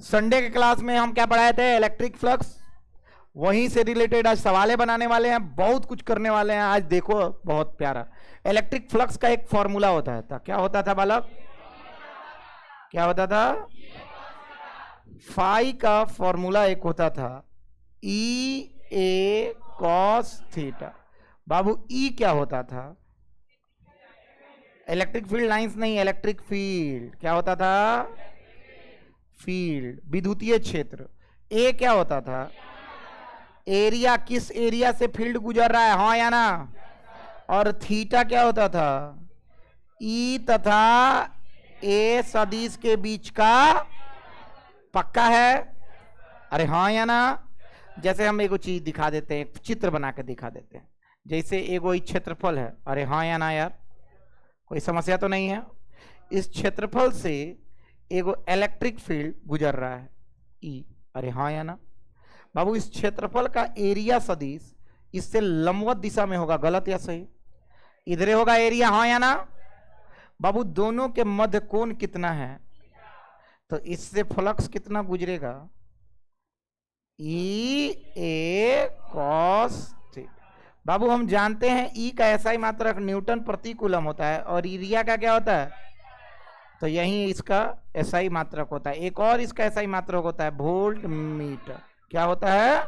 Sunday के class में हम क्या पढ़ाए थे? Electric flux. वहीं से रिलेटेड आज सवालें बनाने वाले हैं, बहुत कुछ करने वाले हैं आज। देखो बहुत प्यारा। इलेक्ट्रिक फ्लक्स का एक फॉर्मूला होता था, क्या होता था बालक? क्या होता था? फाई का फॉर्मूला एक होता था, ई ए कॉस थीटा। बाबू ई क्या होता था? इलेक्ट्रिक फील्ड लाइंस नहीं, इलेक्ट्रिक फील्ड। क्या होता था? फील्ड, विद्युतीय क्षेत्र। ए क्या होता था? एरिया, किस एरिया से फील्ड गुजर रहा है, हाँ या ना? और थीटा क्या होता था? ई तथा ए सदिश के बीच का पक्का है, अरे हाँ या ना? जैसे हम एगो चीज दिखा देते हैं, एक चित्र बना के दिखा देते हैं, जैसे एगो क्षेत्रफल है, अरे हाँ या ना यार? कोई समस्या तो नहीं है? इस क्षेत्रफल से एगो इलेक्ट्रिक फील्ड गुजर रहा है, ई, अरे हाँ या ना? बाबू इस क्षेत्रफल का एरिया सदिश इससे लंबवत दिशा में होगा, गलत या सही? इधर होगा एरिया, हाँ या ना? बाबू दोनों के मध्य कोण कितना है? तो इससे फ्लक्स कितना गुजरेगा? ई ए कॉस थीटा। बाबू हम जानते हैं ई का एसआई मात्रक न्यूटन प्रति कूलम होता है, और एरिया का क्या होता है? तो यही इसका एसआई मात्रक होता है। एक और इसका एसआई मात्रक होता है वोल्ट मीटर। क्या होता है?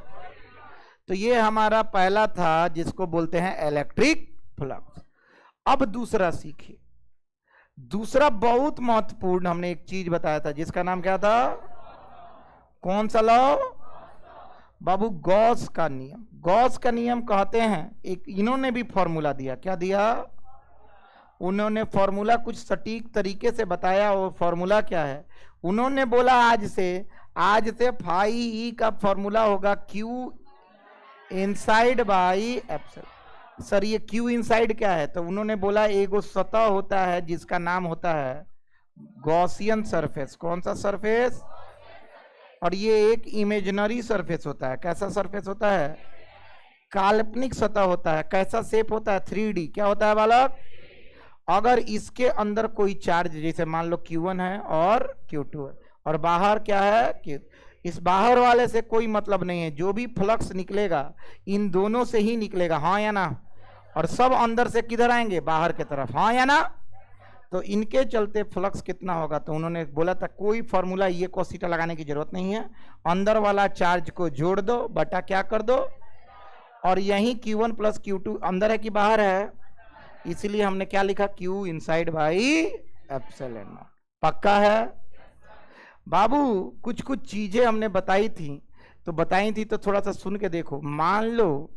तो ये हमारा पहला था जिसको बोलते हैं इलेक्ट्रिक फ्लक्स। अब दूसरा सीखिए। दूसरा बहुत महत्वपूर्ण हमने एक चीज बताया था, जिसका नाम क्या था? कौन सा लॉ? बाबू गॉस का नियम। गॉस का नियम कहते हैं, एक इन्होंने भी फॉर्मूला दिया। क्या दिया? उन्होंने फॉर्मूला कुछ सटीक तरीके से बताया। वो फॉर्मूला क्या है? उन्होंने बोला आज से फाई ई का फॉर्मूला होगा Q inside by epsilon. Sir ये क्यू इनसाइड क्या है? तो उन्होंने बोला एगो सतह होता है जिसका नाम होता है गॉसियन सरफेस। कौन सा सरफेस? और ये एक इमेजिनरी सरफेस होता है। कैसा सरफेस होता है? काल्पनिक सतह होता है। कैसा शेप होता है? 3D। क्या होता है बालक? अगर इसके अंदर कोई चार्ज, जैसे मान लो Q1 है और Q2 है, और बाहर क्या है? Q, इस बाहर वाले से कोई मतलब नहीं है। जो भी फ्लक्स निकलेगा इन दोनों से ही निकलेगा, हाँ या ना? और सब अंदर से किधर आएंगे? बाहर की तरफ, हाँ या ना? तो इनके चलते फ्लक्स कितना होगा? तो उन्होंने बोला था कोई फॉर्मूला ये cos थीटा लगाने की जरूरत नहीं है, अंदर वाला चार्ज को जोड़ दो बटा क्या कर दो, और यही Q1 प्लस Q2 अंदर है कि बाहर है, इसलिए हमने क्या लिखा? Q inside by epsilon not. पक्का है बाबू? कुछ कुछ चीजें हमने बताई थी तो थोड़ा सा सुन के देखो। मान लो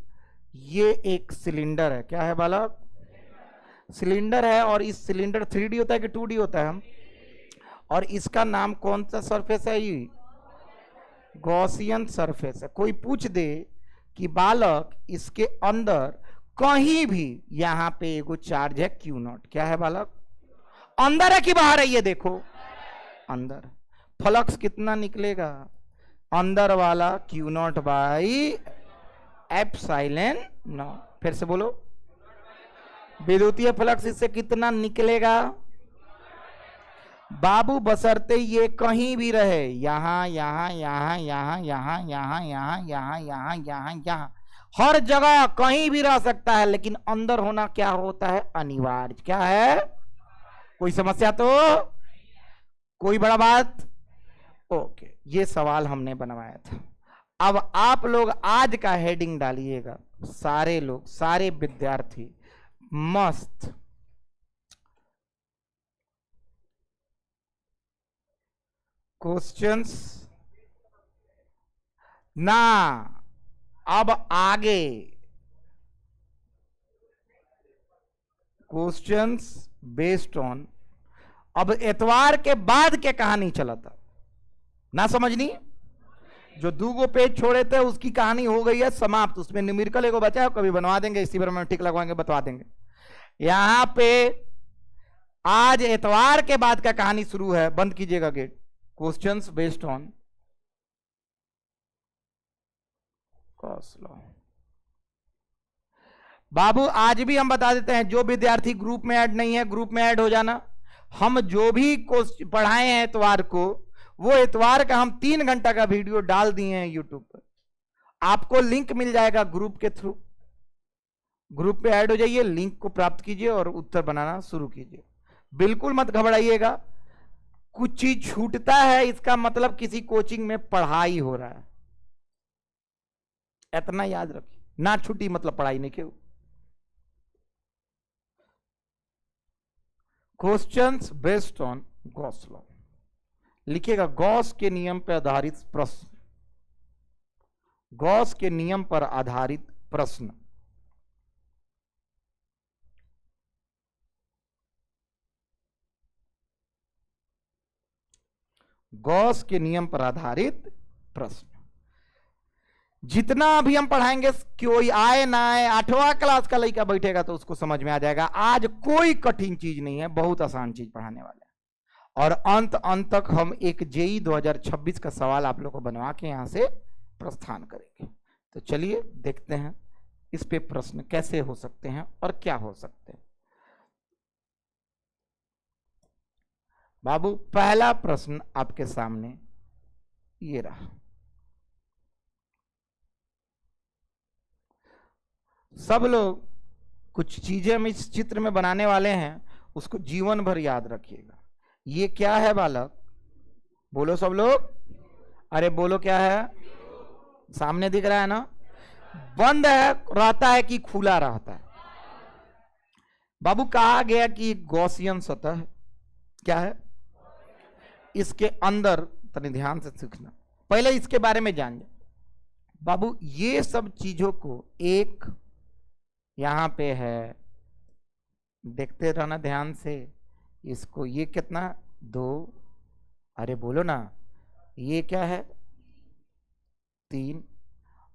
ये एक सिलेंडर है। क्या है बालक? सिलेंडर है, और इस सिलेंडर 3D होता है कि 2D होता है? हम, और इसका नाम कौन सा सरफेस है? ये गॉसियन सरफेस है। कोई पूछ दे कि बालक इसके अंदर कहीं भी यहां पे एगो चार्ज है Q0, क्या है बालक? अंदर है कि बाहर है? ये देखो अंदर। फ्लक्स कितना निकलेगा? अंदर वाला Q0 बाई एप्सिलॉन नॉट। फिर से बोलो, विद्युतीय फ्लक्स इससे कितना निकलेगा? बाबू बशर्ते ये कहीं भी रहे, यहां यहां यहां यहां यहां यहां यहां यहां यहां यहां यहां, हर जगह कहीं भी रह सकता है, लेकिन अंदर होना क्या होता है? अनिवार्य। क्या है? कोई समस्या तो? कोई बड़ा बात? ओके, ये सवाल हमने बनवाया था। अब आप लोग आज का हेडिंग डालिएगा, सारे लोग, सारे विद्यार्थी मस्त। क्वेश्चंस ना, अब आगे क्वेश्चंस बेस्ड ऑन, अब एतवार के बाद के कहानी चला था ना, समझनी? जो 2 पेज छोड़े थे उसकी कहानी हो गई है समाप्त। उसमें न्यूमेरिकल एगो बचा है, कभी बनवा देंगे, इसी बार में टिक लगवाएंगे, बता देंगे। यहां पे आज एतवार के बाद का कहानी शुरू है। बंद कीजिएगा gate. Questions based on Gauss law. बाबू आज भी हम बता देते हैं, जो विद्यार्थी ग्रुप में ऐड नहीं है, ग्रुप में ऐड हो जाना। हम जो भी पढ़ाए हैं एतवार को, वो इतवार का हम 3 घंटा का वीडियो डाल दिए हैं यूट्यूब पर। आपको लिंक मिल जाएगा ग्रुप के थ्रू, ग्रुप पे ऐड हो जाइए, लिंक को प्राप्त कीजिए और उत्तर बनाना शुरू कीजिए। बिल्कुल मत घबराइएगा, कुछ चीज छूटता है इसका मतलब किसी कोचिंग में पढ़ाई हो रहा है, इतना याद रखिए। ना छुट्टी मतलब पढ़ाई नहीं क्यों। Questions based on Gauss law लिखिएगा, गॉस के नियम पर आधारित प्रश्न, गॉस के नियम पर आधारित प्रश्न। गॉस के नियम पर आधारित प्रश्न। जितना अभी हम पढ़ाएंगे, कोई आए ना आए, 8वां क्लास का लड़का बैठेगा तो उसको समझ में आ जाएगा। आज कोई कठिन चीज नहीं है, बहुत आसान चीज पढ़ाने वाले हैं। और अंत तक हम एक जेई 2026 का सवाल आप लोग को बनवा के यहां से प्रस्थान करेंगे। तो चलिए देखते हैं इस पे प्रश्न कैसे हो सकते हैं और क्या हो सकते हैं। बाबू पहला प्रश्न आपके सामने ये रहा। सब लोग कुछ चीजें हम इस चित्र में बनाने वाले हैं, उसको जीवन भर याद रखिएगा। ये क्या है बालक? बोलो सब लोग, अरे बोलो क्या है? सामने दिख रहा है ना? बंद है रहता है कि खुला रहता है? बाबू कहा गया कि गॉसियन सतह है। क्या है? इसके अंदर, तनी ध्यान से सीखना, पहले इसके बारे में जान जाए। बाबू ये सब चीजों को एक यहां पे है, देखते रहना ध्यान से इसको। ये कितना? 2, अरे बोलो ना, ये क्या है? 3,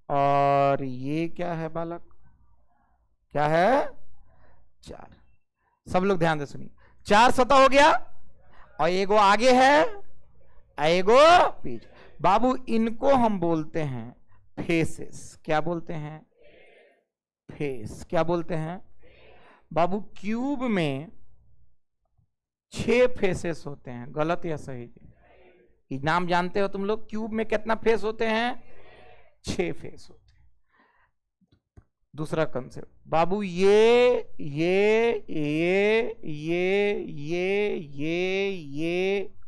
और ये क्या है बालक? क्या है? 4। सब लोग ध्यान से सुनिए, 4 सतह हो गया और एगो आगे है, एगो पीछे। बाबू इनको हम बोलते हैं फेसेस। क्या बोलते हैं? फेस। क्या बोलते हैं बाबू? क्यूब में 6 फेसेस होते हैं, गलत या सही? ये नाम जानते हो तुम लोग? क्यूब में कितना फेस होते हैं? 6 फेस होते हैं। दूसरा कंसेप्ट बाबू, ये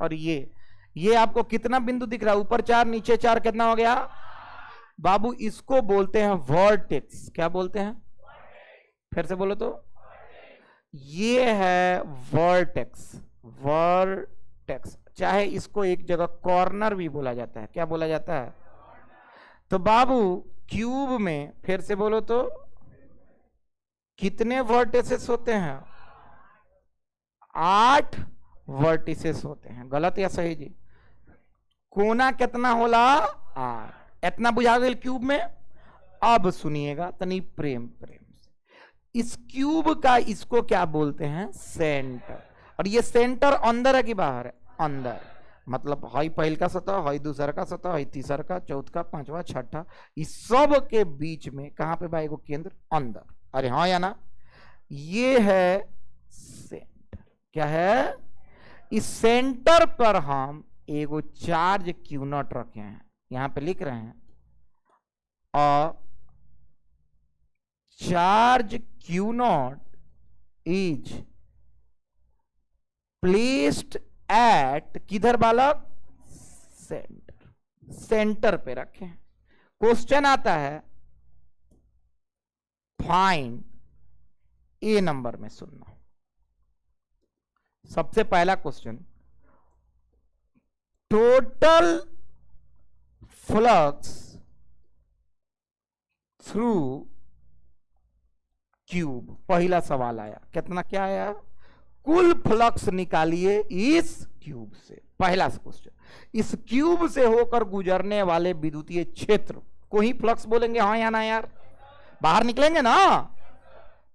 और ये आपको कितना बिंदु दिख रहा है? ऊपर 4 नीचे 4, कितना हो गया बाबू? इसको बोलते हैं वर्टेक्स। क्या बोलते हैं? फिर से बोलो तो। ये है वर्टेक्स। वर्टेक्स, चाहे इसको एक जगह कॉर्नर भी बोला जाता है। क्या बोला जाता है? तो बाबू क्यूब में, फिर से बोलो तो, कितने वर्टिसेस होते हैं? 8 वर्टिसेस होते हैं। गलत या सही जी? कोना कितना होला? 8। इतना बुझा गया क्यूब में। अब सुनिएगा तनी प्रेम से, इस क्यूब का इसको क्या बोलते हैं? सेंटर। और ये सेंटर अंदर है कि बाहर है? अंदर। मतलब हई पहल का सतह, हई दूसरा का सतह, हई तीसरा का, चौथा का, पांचवा, छठा, इस सब के बीच में कहां पे भाई? केंद्र अंदर। अरे हाँ या ना? ये है सेंटर। क्या है? इस सेंटर पर हम एगो चार्ज क्यू नॉट रखे हैं, यहां पे लिख रहे हैं, और charge Q not is placed at, किधर बालक? सेंटर। सेंटर पे रखें। क्वेश्चन आता है फाइंड, ए नंबर में सुनना। सबसे पहला question, total flux through cube. पहला सवाल आया, कितना? क्या आया? कुल फ्लक्स निकालिए इस क्यूब से। पहला क्वेश्चन, इस क्यूब से होकर गुजरने वाले विद्युतीय क्षेत्र को ही फ्लक्स बोलेंगे, हाँ या ना यार? बाहर निकलेंगे ना,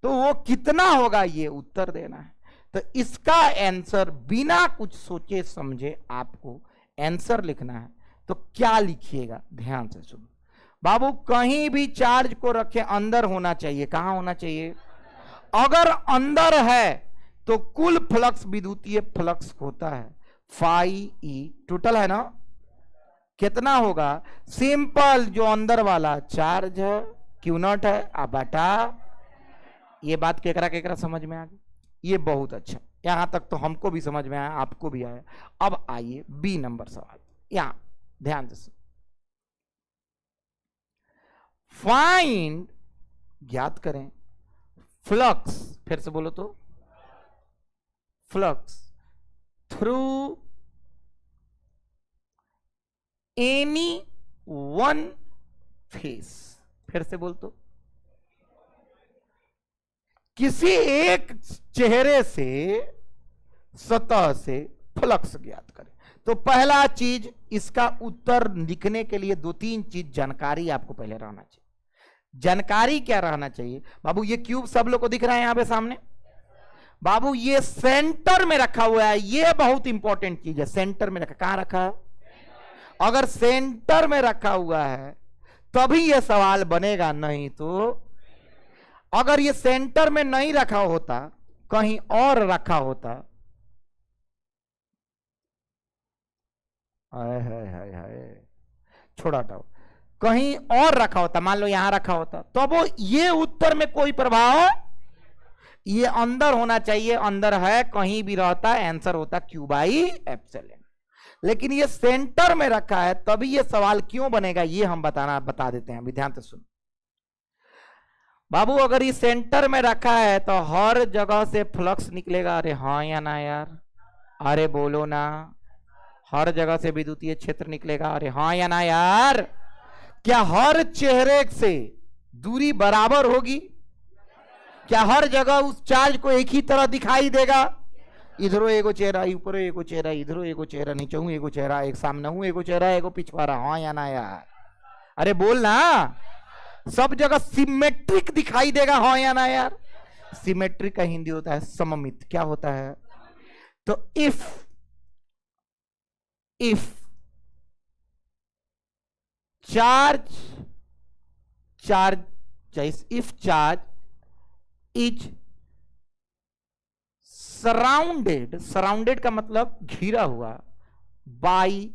तो वो कितना होगा ये उत्तर देना है। तो इसका आंसर बिना कुछ सोचे समझे आपको आंसर लिखना है। तो क्या लिखिएगा? ध्यान से सुनो बाबू, कहीं भी चार्ज को रखे अंदर होना चाहिए। कहां होना चाहिए? अगर अंदर है तो कुल फ्लक्स विद्युतीय फ्लक्स होता है फाई ई, टोटल है ना, कितना होगा? सिंपल, जो अंदर वाला चार्ज है क्यू नॉट है, अब बटा। ये बात केकरा केकरा समझ में आ गई? ये बहुत अच्छा, यहां तक तो हमको भी समझ में आया, आपको भी आया। अब आइए बी नंबर सवाल, यहां ध्यान से फाइंड, ज्ञात करें फ्लक्स, फिर से बोलो तो, flux through any one face, फिर से बोल तो, किसी एक चेहरे से, सतह से फ्लक्स ज्ञात करें। तो पहला चीज, इसका उत्तर लिखने के लिए दो तीन चीज जानकारी आपको पहले रहना चाहिए। जानकारी क्या रहना चाहिए बाबू? ये क्यूब सब लोग को दिख रहा है यहां पे सामने बाबू, ये सेंटर में रखा हुआ है, ये बहुत इंपॉर्टेंट चीज है। सेंटर में रखा, कहां रखा है? अगर सेंटर में रखा हुआ है तभी यह सवाल बनेगा, नहीं तो अगर ये सेंटर में नहीं रखा होता, कहीं और रखा होता, हाय हाय हाय हाय, छोड़ा हटाओ, कहीं और रखा होता, मान लो यहां रखा होता, तो वो ये उत्तर में कोई प्रभाव, ये अंदर होना चाहिए, अंदर है, कहीं भी रहता है, आंसर होता क्यू बाई एप्सिलॉन। लेकिन ये सेंटर में रखा है, तभी ये सवाल क्यों बनेगा, ये हम बता देते हैं। अभी ध्यान से सुन बाबू, अगर ये सेंटर में रखा है तो हर जगह से फ्लक्स निकलेगा। अरे हाँ या ना यार? अरे बोलो ना, हर जगह से विद्युतीय क्षेत्र निकलेगा। अरे हाँ या ना यार? क्या हर चेहरे से दूरी बराबर होगी? क्या हर जगह उस चार्ज को एक ही तरह दिखाई देगा? इधरो एगो चेहरा, ऊपर एगो चेहरा, इधरो एगो चेहरा, नीचे हूं एगो चेहरा, एक सामने हूं एगो चेहरा, एगो पिछवाड़ा। हाँ या ना यार? अरे बोल ना, सब जगह सिमेट्रिक दिखाई देगा। हाँ या ना यार? सिमेट्रिक का हिंदी होता है सममित। क्या होता है? तो if charge if charge is surrounded का मतलब घिरा हुआ, बाई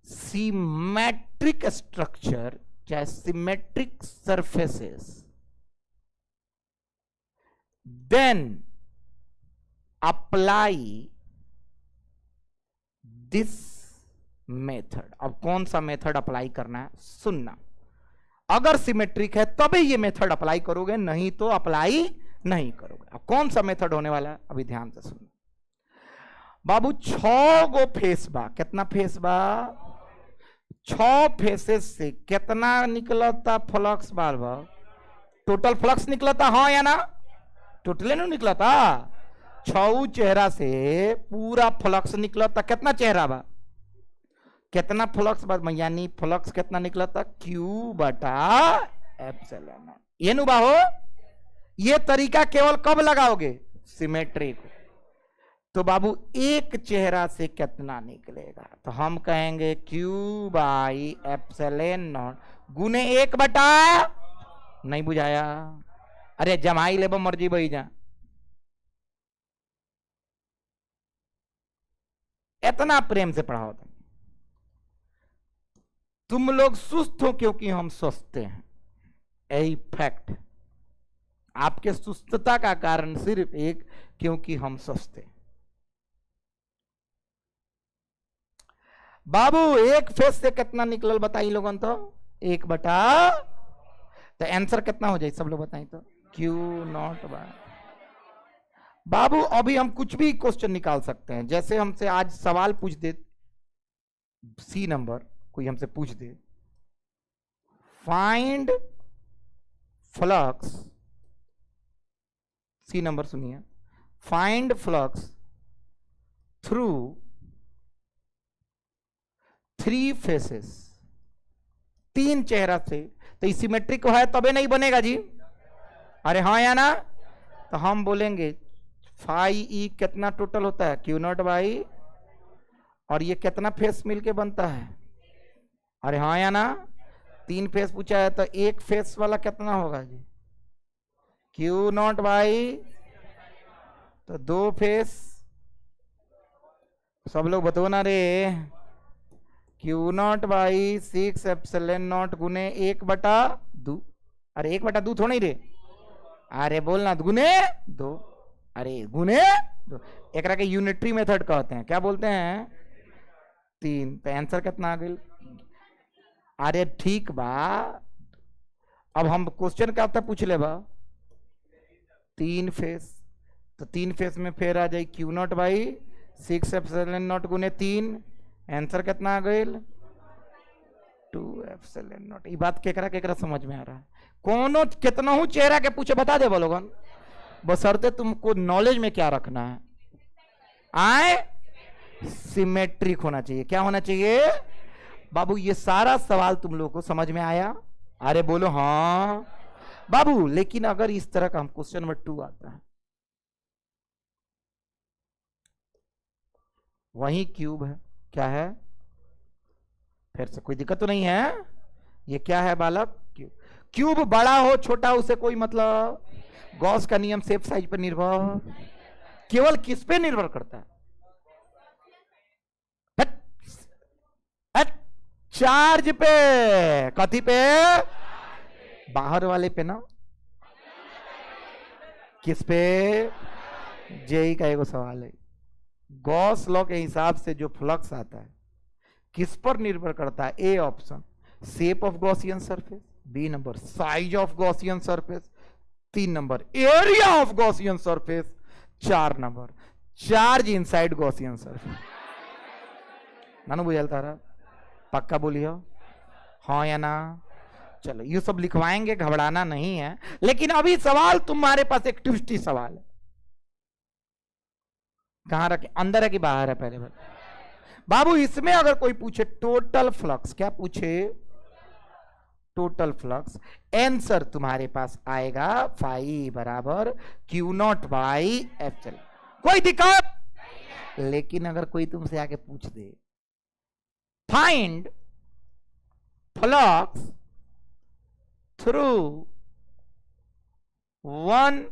सिमेट्रिक स्ट्रक्चर, चाहे symmetric surfaces, then apply this method. अब कौन सा मेथड अप्लाई करना है सुनना। अगर सिमेट्रिक है तभी ये मेथड अप्लाई करोगे, नहीं तो अप्लाई नहीं करोगे। अब कौन सा मेथड होने वाला है, अभी ध्यान से सुनो बाबू। 6 गो फेस बा, कितना फेस बा? 6 फेसेस से कितना निकलता फ्लक्स बार बार? टोटल फ्लक्स निकलता, हाँ या ना? टोटल नहीं निकलता, 6 चेहरा से पूरा फ्लक्स निकलता। कितना चेहरा बा, कितना फ्लक्स बा, यानी फ्लक्स कितना निकलता? क्यू बटा एप्सिलॉन। ये नु बाहो, ये तरीका केवल कब लगाओगे? सिमेट्री को। तो बाबू एक चेहरा से कितना निकलेगा? तो हम कहेंगे क्यू बाई एप्सिलॉन नॉट गुने 1 बटा, नहीं बुझाया? अरे जमाई ले मर्जी बही जा, इतना प्रेम से पढ़ाओ तुम लोग सुस्त हो क्योंकि हम स्वस्थ हैं, यही फैक्ट। आपके सुस्तता का कारण सिर्फ एक, क्योंकि हम स्वस्थ हैं। बाबू एक फेस से कितना निकलल बताइए लोगन तो? 1 बटा, तो आंसर कितना हो जाए सब लोग बताइए तो? Q not bye. बाबू अभी हम कुछ भी क्वेश्चन निकाल सकते हैं, जैसे हमसे आज सवाल पूछ दे, सी नंबर कोई हमसे पूछ दे, फाइंड फ्लक्स, सी नंबर सुनिए, फाइंड फ्लक्स थ्रू 3 फेसेस, 3 चेहरा से। तो सिमेट्रिक है तबे नहीं बनेगा जी। अरे हाँ या ना? तो हम बोलेंगे फाई ई कितना टोटल होता है? क्यू नॉट बाई, और ये कितना फेस मिलके बनता है? अरे हाँ या ना? 3 फेस पूछा है तो एक फेस वाला कितना होगा जी? क्यू नॉट बाई, तो 2 फेस। सब लोग बताओ ना रे, Q0/6 ε0 गुने 1/2। अरे 1/2 थोड़ा ही रे, अरे बोलना गुने 2, अरे गुने 2। एक के यूनिटरी मेथड कहते हैं, क्या बोलते हैं? 3। तो आंसर कितना आ गई? अरे ठीक बा, अब हम क्वेश्चन क्या होता पूछ ले बा, 3 फेस, तो 3 फेस में फिर आ जाए Q0/6 ε0 गुने 3। आंसर कितना आ गई? 2 ε0। ये बात केकरा केकरा समझ में आ रहा है? कोनो कितना हूं चेहरा के पूछे बता दे बोलोगन, बसरते तुमको नॉलेज में क्या रखना है, आए सिमेट्रिक होना चाहिए। क्या होना चाहिए बाबू? ये सारा सवाल तुम लोगों को समझ में आया? अरे बोलो हाँ बाबू। लेकिन अगर इस तरह का हम क्वेश्चन नंबर 2 आता है, वही क्यूब है, क्या है? फिर से कोई दिक्कत तो नहीं है? ये क्या है बालक? क्यूब। क्यूब बड़ा हो छोटा उसे कोई मतलब, गॉस का नियम शेप साइज पर निर्भर, केवल किस पे निर्भर करता है? चार्ज पे। कथी पे? बाहर वाले पे ना, किस पे? जेई का एगो सवाल है, गॉस लॉ के हिसाब से जो फ्लक्स आता है किस पर निर्भर करता है? A option shape of Gaussian surface, B number size of Gaussian surface, 3 number area of Gaussian surface, 4 number charge inside Gaussian surface. नानू बुझल तारा? पक्का बोलियो हाँ या ना? चलो ये सब लिखवाएंगे, घबराना नहीं है। लेकिन अभी सवाल तुम्हारे पास एक ट्विस्टी सवाल है, कहां रखे? अंदर है कि बाहर है? पहले बाबू इसमें अगर कोई पूछे टोटल फ्लक्स, क्या पूछे? टोटल फ्लक्स, आंसर तुम्हारे पास आएगा फाई बराबर Q0/ε। कोई दिक्कत? लेकिन अगर कोई तुमसे आके पूछ they find flux through one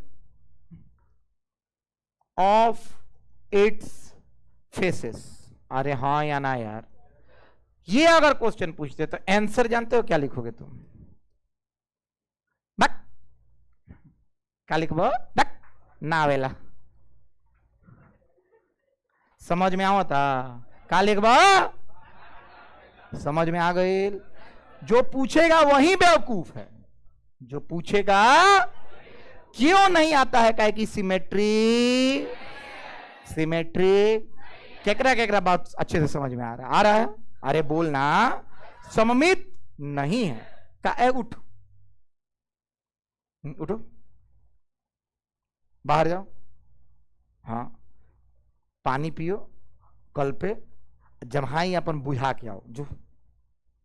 of its faces, अरे हाँ या ना यार? ये अगर क्वेश्चन पूछते तो आंसर जानते हो क्या लिखोगे तुम? बक क्या लिखबो? बक नावेला। समझ में आवता? क्या लिखबो? समझ में आ गई? जो पूछेगा वही बेवकूफ है, जो पूछेगा। क्यों नहीं आता है? क्या कि सिमेट्री, सिमेट्री केकरा केकरा बात अच्छे से समझ में आ रहा है? आ रहा है? अरे बोलना सममित नहीं है का? उठ उठो, बाहर जाओ, हाँ पानी पियो, कल पे जमहाई अपन बुझा के आओ, जो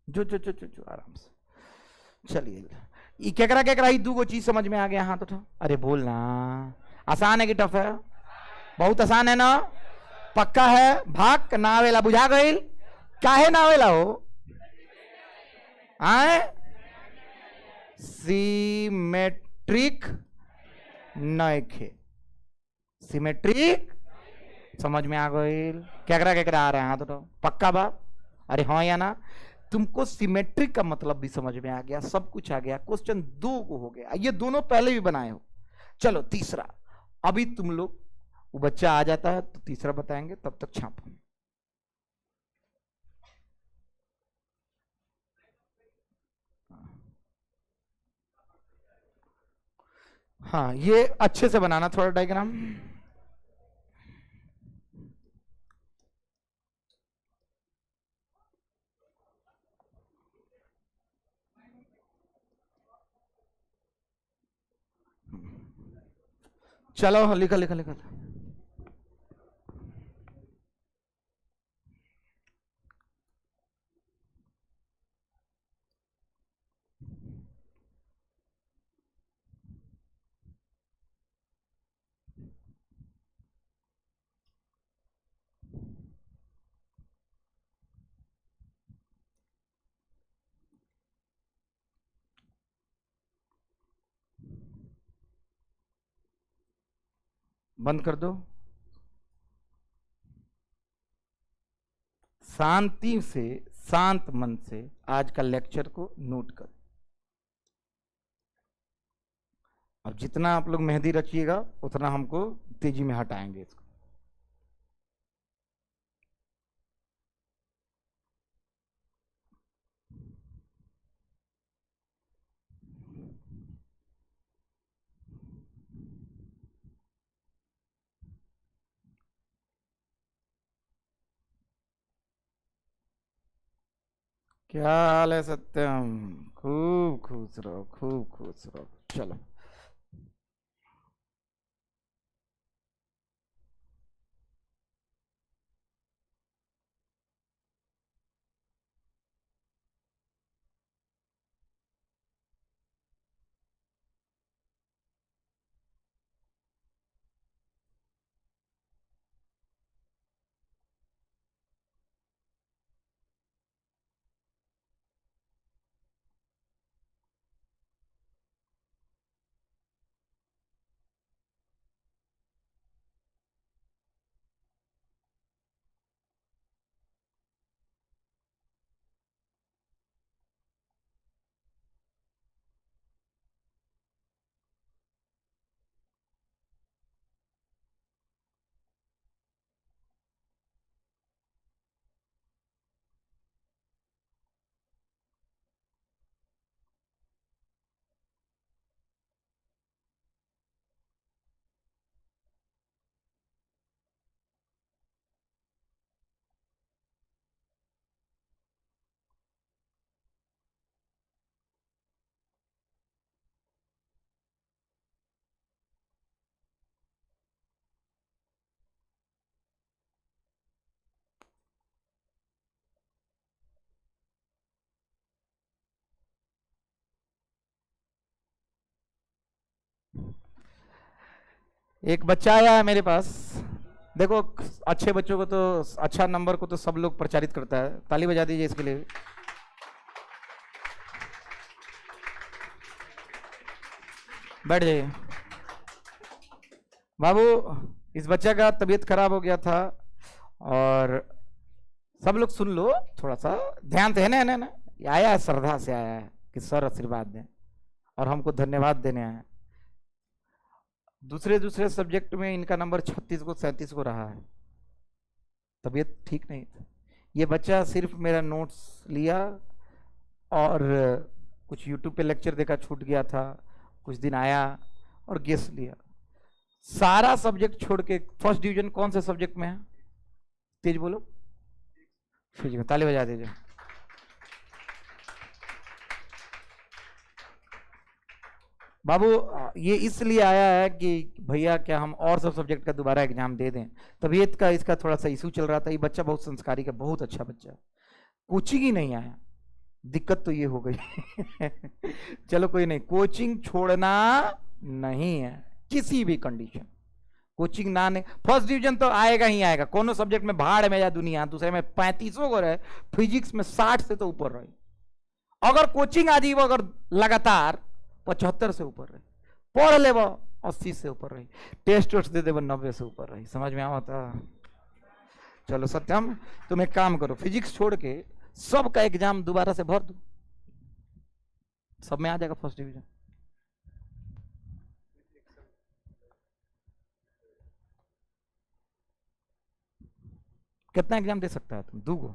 जो जो जो जो, जो आराम से। चलिए केकरा केकरा ही 2 चीज समझ में आ गया? हाथ उठो। अरे बोलना आसान है कि टफ है? बहुत आसान है ना? पक्का है? भाग नावेला बुझा गई? काहे नावेला हो? आए सिमेट्रिक नइखे, सिमेट्रिक समझ में आ गई? केकरा केकरा आ रहा है? हाथ उठाओ। पक्का बा? अरे हाँ या ना? तुमको सिमेट्रिक का मतलब भी समझ में आ गया, सब कुछ आ गया। क्वेश्चन 2 को हो गया, ये दोनों पहले भी बनाए हो। चलो तीसरा, अभी तुम लोग, वो बच्चा आ जाता है तो तीसरा बताएंगे, तब तक छापो। हाँ ये अच्छे से बनाना थोड़ा डायग्राम। चलो लिखा लिखा लिखा। बंद कर दो, शांति से शांत मन से आज का लेक्चर को नोट करें। अब जितना आप लोग मेहंदी रचिएगा उतना हमको तेजी में हटाएंगे इसको। क्या हाल है सत्यम? खूब खुश रहो, खूब खुश रहो। चलो एक बच्चा आया है मेरे पास। देखो, अच्छे बच्चों को तो, अच्छा नंबर को तो सब लोग प्रचारित करता है। ताली बजा दीजिए इसके लिए। बैठ जाइए बाबू। इस बच्चे का तबीयत खराब हो गया था और सब लोग सुन लो थोड़ा सा ध्यान से। है ना, है ना? ये आया है, श्रद्धा से आया है कि सर आशीर्वाद दें और हमको धन्यवाद देने आए हैं। दूसरे दूसरे सब्जेक्ट में इनका नंबर 36 को 37 को रहा है। तबीयत ठीक नहीं था। ये बच्चा सिर्फ मेरा नोट्स लिया और कुछ यूट्यूब पे लेक्चर देखा, छूट गया था, कुछ दिन आया और गेस लिया। सारा सब्जेक्ट छोड़ के फर्स्ट डिवीजन कौन से सब्जेक्ट में है? तेज बोलो। फिजिक्स। ताली बजा दीजिए। बाबू ये इसलिए आया है कि भैया क्या हम और सब सब्जेक्ट का दोबारा एग्जाम दे दें। तबीयत का इसका थोड़ा सा इशू चल रहा था। ये बच्चा बहुत संस्कारी का, बहुत अच्छा बच्चा है। कोचिंग ही नहीं आया, दिक्कत तो ये हो गई। चलो कोई नहीं, कोचिंग छोड़ना नहीं है किसी भी कंडीशन। कोचिंग ना नहीं, फर्स्ट डिवीजन तो आएगा ही आएगा। कोनो सब्जेक्ट में भाड़ में या दुनिया, दूसरे में 35 को रहे, फिजिक्स में 60 से तो ऊपर रहे। अगर कोचिंग आ जाइए, अगर लगातार 75 से ऊपर रहे, पढ़ ले 80 से ऊपर रही, टेस्ट वेस्ट दे दे 90 से ऊपर रही। समझ में आता? चलो सत्यम, तुम एक काम करो, फिजिक्स छोड़ के सबका एग्जाम दोबारा से भर दो, सब में आ जाएगा फर्स्ट डिवीजन। कितना एग्जाम दे सकता है तुम? 2 गो?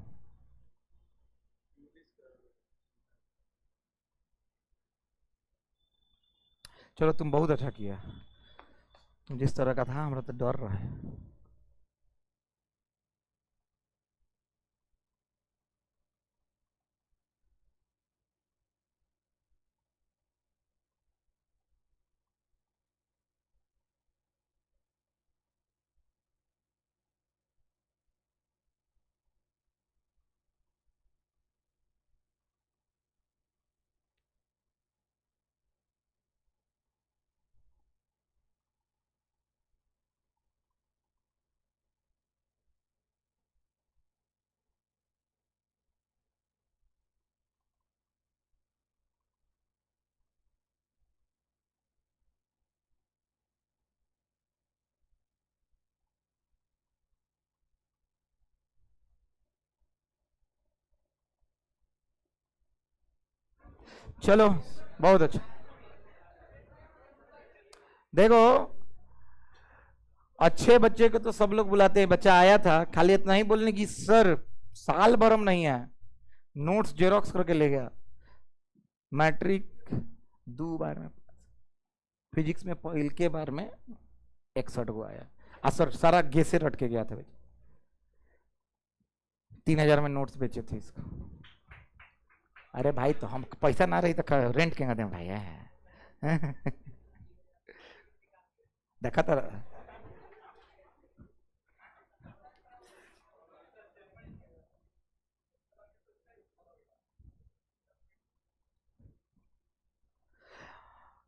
चलो तुम बहुत अच्छा किया। जिस तरह का था हमरा तो डर रहा है। चलो बहुत अच्छा। देखो, अच्छे बच्चे को तो सब लोग बुलाते हैं। बच्चा आया था खाली इतना ही बोलने की सर साल भर हम नहीं आया, नोट्स जेरोक्स करके ले गया। मैट्रिक 2 बार में, फिजिक्स में पहल के बार में 61 को आया। असर सारा गेसे रट के गया था। 3,000 में नोट्स बेचे थे इसको। अरे भाई तो हम पैसा ना रही तो रेंट के दें भाई है। देखा था।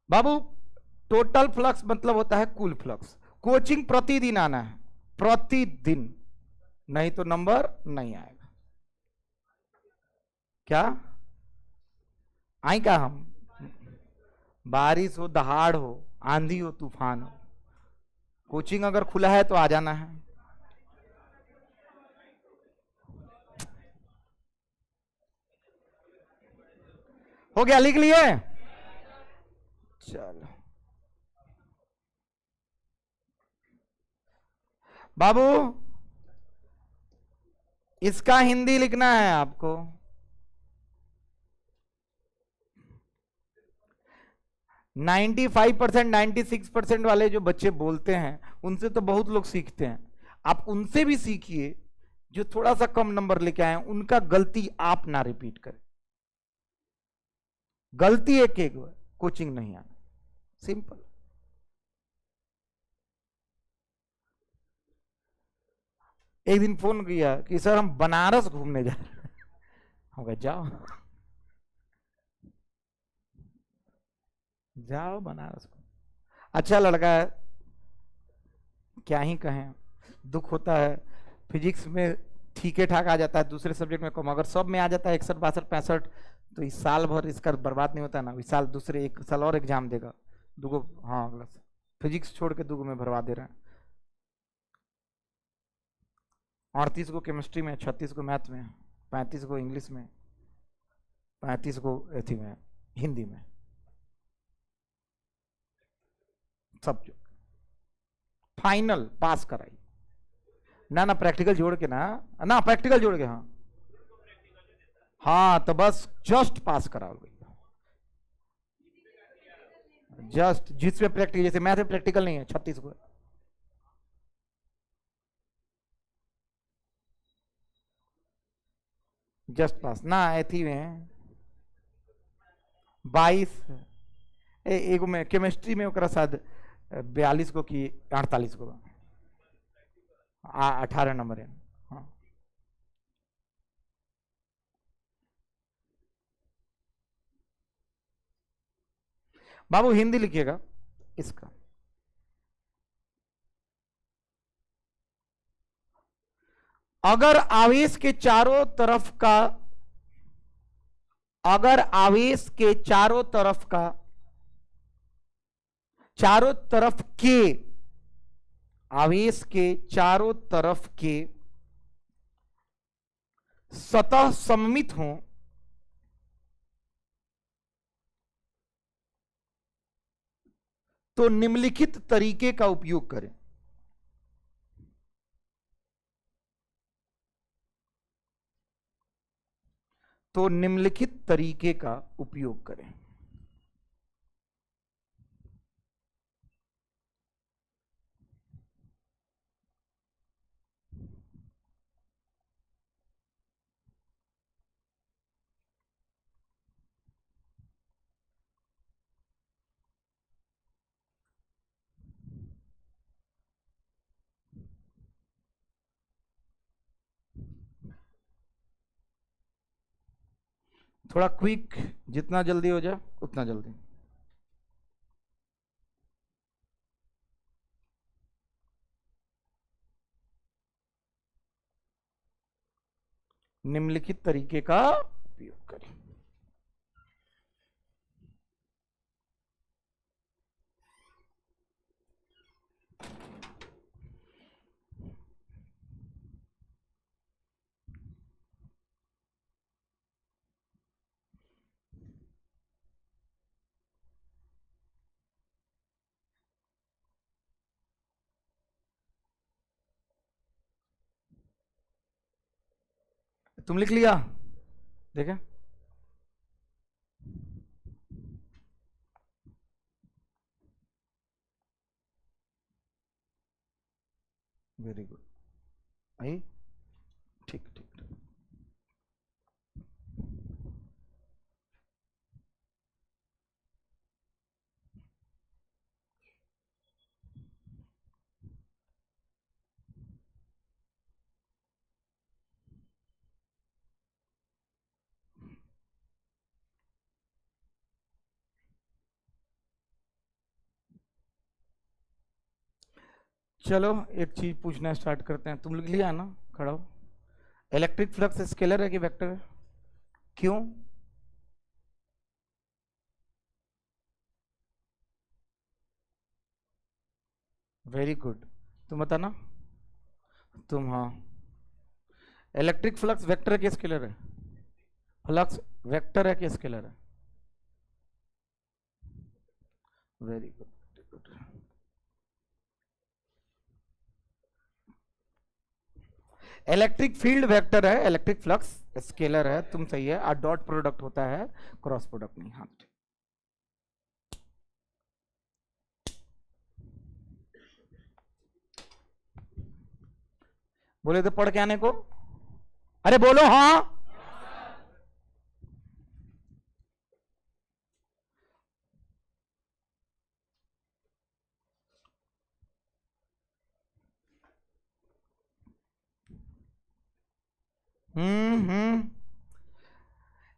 बाबू टोटल फ्लक्स मतलब होता है कुल फ्लक्स। कोचिंग प्रतिदिन आना है, प्रतिदिन, नहीं तो नंबर नहीं आएगा। क्या आई क्या हम, बारिश हो, दहाड़ हो, आंधी हो, तूफान हो, कोचिंग अगर खुला है तो आ जाना है। हो गया, लिख लिए? चलो बाबू, इसका हिंदी लिखना है आपको। 95%, 96% वाले जो बच्चे बोलते हैं उनसे तो बहुत लोग सीखते हैं। आप उनसे भी सीखिए जो थोड़ा सा कम नंबर लेके आए, उनका गलती आप ना रिपीट करें। गलती एक एक, कोचिंग नहीं आना, सिंपल। एक दिन फोन किया कि सर हम बनारस घूमने जा रहे हैं। हम कहा जाओ, जाओ बनारस को। अच्छा लड़का है, क्या ही कहें, दुख होता है। फिजिक्स में ठीक ठाक आ जाता है, दूसरे सब्जेक्ट में कम। अगर सब में आ जाता है 61, 62, 65, तो इस साल भर इसका बर्बाद नहीं होता ना। इस साल दूसरे एक साल और एग्जाम देगा दूगो। हाँ अगला साल फिजिक्स छोड़ के दूगो में भरवा दे रहे हैं। 38 को केमिस्ट्री में, 36 को मैथ में, 35 को इंग्लिश में, 35 को एथी में, हिंदी में, सब फाइनल पास कराई। ना ना प्रैक्टिकल जोड़ के, ना ना प्रैक्टिकल जोड़ के, हाँ हाँ, तो बस जस्ट पास कराओ भैया। जस्ट जिसमें प्रैक्टिकल, जैसे मैथ में प्रैक्टिकल नहीं है 36 को, जस्ट पास ना। एथी में 22, एगो में केमिस्ट्री में ओकरा शायद 42 को कि 48 को, 18 नंबर है। हाँ बाबू हिंदी लिखिएगा इसका। अगर आवेश के चारों तरफ का, अगर आवेश के चारों तरफ का, चारों तरफ के, आवेश के चारों तरफ के सतह सममित हो, तो निम्नलिखित तरीके का उपयोग करें। तो निम्नलिखित तरीके का उपयोग करें। थोड़ा क्विक, जितना जल्दी हो जाए उतना जल्दी। निम्नलिखित तरीके का उपयोग करें। तुम लिख लिया? देखें, वेरी गुड भाई, ठीक ठीक। चलो एक चीज पूछना स्टार्ट करते हैं। तुम लिख लिया ना? खड़ा हो। इलेक्ट्रिक फ्लक्स स्केलर है कि वेक्टर है? क्यों? Very good. तुम बता ना। तुम, हाँ। इलेक्ट्रिक फ्लक्स वेक्टर है कि स्केलर है? फ्लक्स वेक्टर है कि स्केलर है? Very good. Electric field vector है, इलेक्ट्रिक फ्लक्स स्केलर है। तुम सही है। और डॉट प्रोडक्ट होता है, क्रॉस प्रोडक्ट नहीं। हाँ, बोले तो पढ़ के आने को। अरे बोलो हाँ।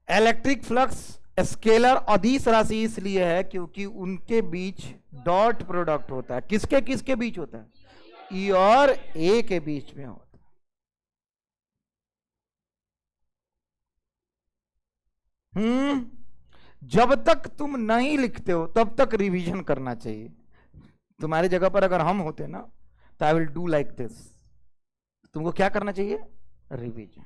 इलेक्ट्रिक फ्लक्स स्केलर अदिश राशि इसलिए है क्योंकि उनके बीच डॉट प्रोडक्ट होता है। किसके किसके बीच होता है? ई और ए के बीच में होता है। जब तक तुम नहीं लिखते हो तब तक रिवीजन करना चाहिए। तुम्हारी जगह पर अगर हम होते ना तो I will do like this. तुमको क्या करना चाहिए? रिवीजन।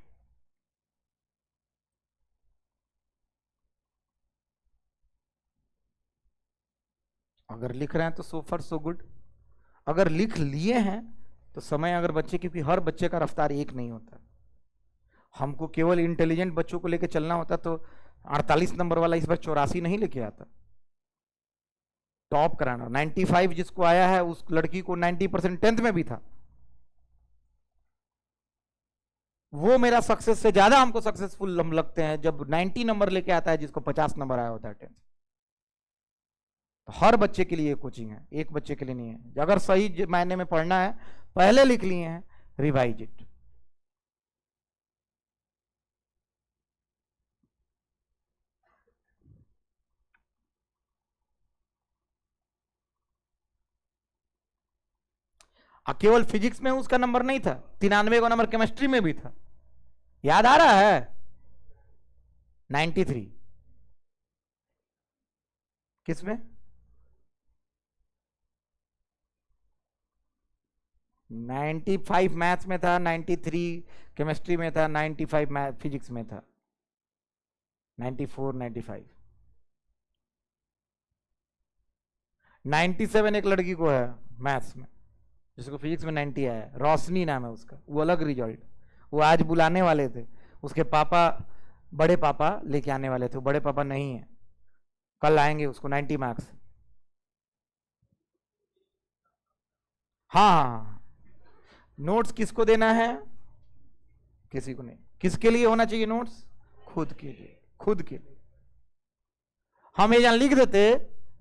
अगर लिख रहे हैं तो सो फar सो गुड। अगर लिख लिए हैं तो समय, अगर बच्चे, क्योंकि हर बच्चे का रफ्तार एक नहीं होता। हमको केवल इंटेलिजेंट बच्चों को लेकर चलना होता तो 48 नंबर वाला इस बार 84 नहीं लेके आता। टॉप कराना। 95 जिसको आया है उस लड़की को 90% 10th में भी था। वो मेरा सक्सेस से ज्यादा हमको सक्सेसफुल हम लगते हैं जब 90 नंबर लेके आता है जिसको 50 नंबर आया होता है 10th। तो हर बच्चे के लिए कोचिंग है, एक बच्चे के लिए नहीं है। अगर सही मायने में पढ़ना है, पहले लिख लिए हैं, रिवाइज इट। केवल फिजिक्स में उसका नंबर नहीं था, 93 का नंबर केमिस्ट्री में भी था। याद आ रहा है? 93 किस में? 95 मैथ्स में था, 93 केमिस्ट्री में था, 95 फिजिक्स में था, 94 95। 97 एक लड़की को है मैथ्स में, जिसको फिजिक्स में 90 आया, रोशनी नाम है उसका। वो अलग रिजल्ट। वो आज बुलाने वाले थे, उसके पापा, बड़े पापा लेके आने वाले थे। बड़े पापा नहीं है, कल आएंगे, उसको 90 मार्क्स। हाँ हाँ हाँ। नोट्स किसको देना है? किसी को नहीं। किसके लिए होना चाहिए नोट्स? खुद के लिए, खुद के लिए। हम ये जान लिख देते,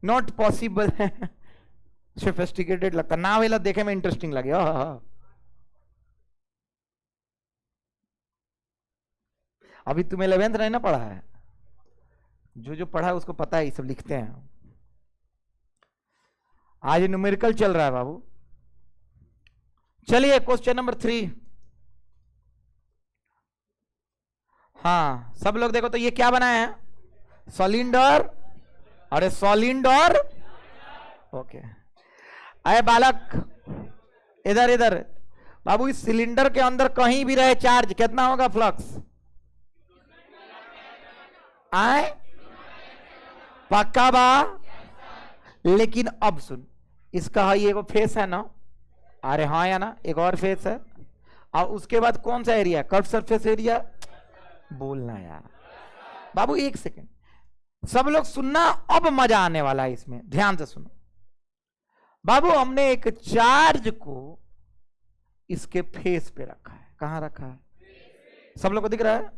नॉट पॉसिबल है। सोफिस्टिकेटेड लगता ना, वेला देखे में इंटरेस्टिंग लगे। अभी तुम 11th नहीं ना पढ़ा है, जो जो पढ़ा है उसको पता है, ये सब लिखते हैं। आज न्यूमेरिकल चल रहा है बाबू। चलिए क्वेश्चन नंबर 3। हाँ सब लोग देखो तो ये क्या बनाया है? सिलेंडर। अरे सिलेंडर, ओके। अरे बालक इधर इधर बाबू, इस सिलेंडर के अंदर कहीं भी रहे चार्ज, कितना होगा फ्लक्स? आए पक्का बा? लेकिन अब सुन, इसका ये एगो फेस है ना। अरे हाँ या ना, एक और फेस है। और उसके बाद कौन सा एरिया? Curve surface area. बोलना यार बाबू, एक सेकेंड, सब लोग सुनना, अब मजा आने वाला है इसमें, ध्यान से सुनो बाबू। हमने एक चार्ज को इसके फेस पे रखा है, कहां रखा है, सब लोग को दिख रहा है,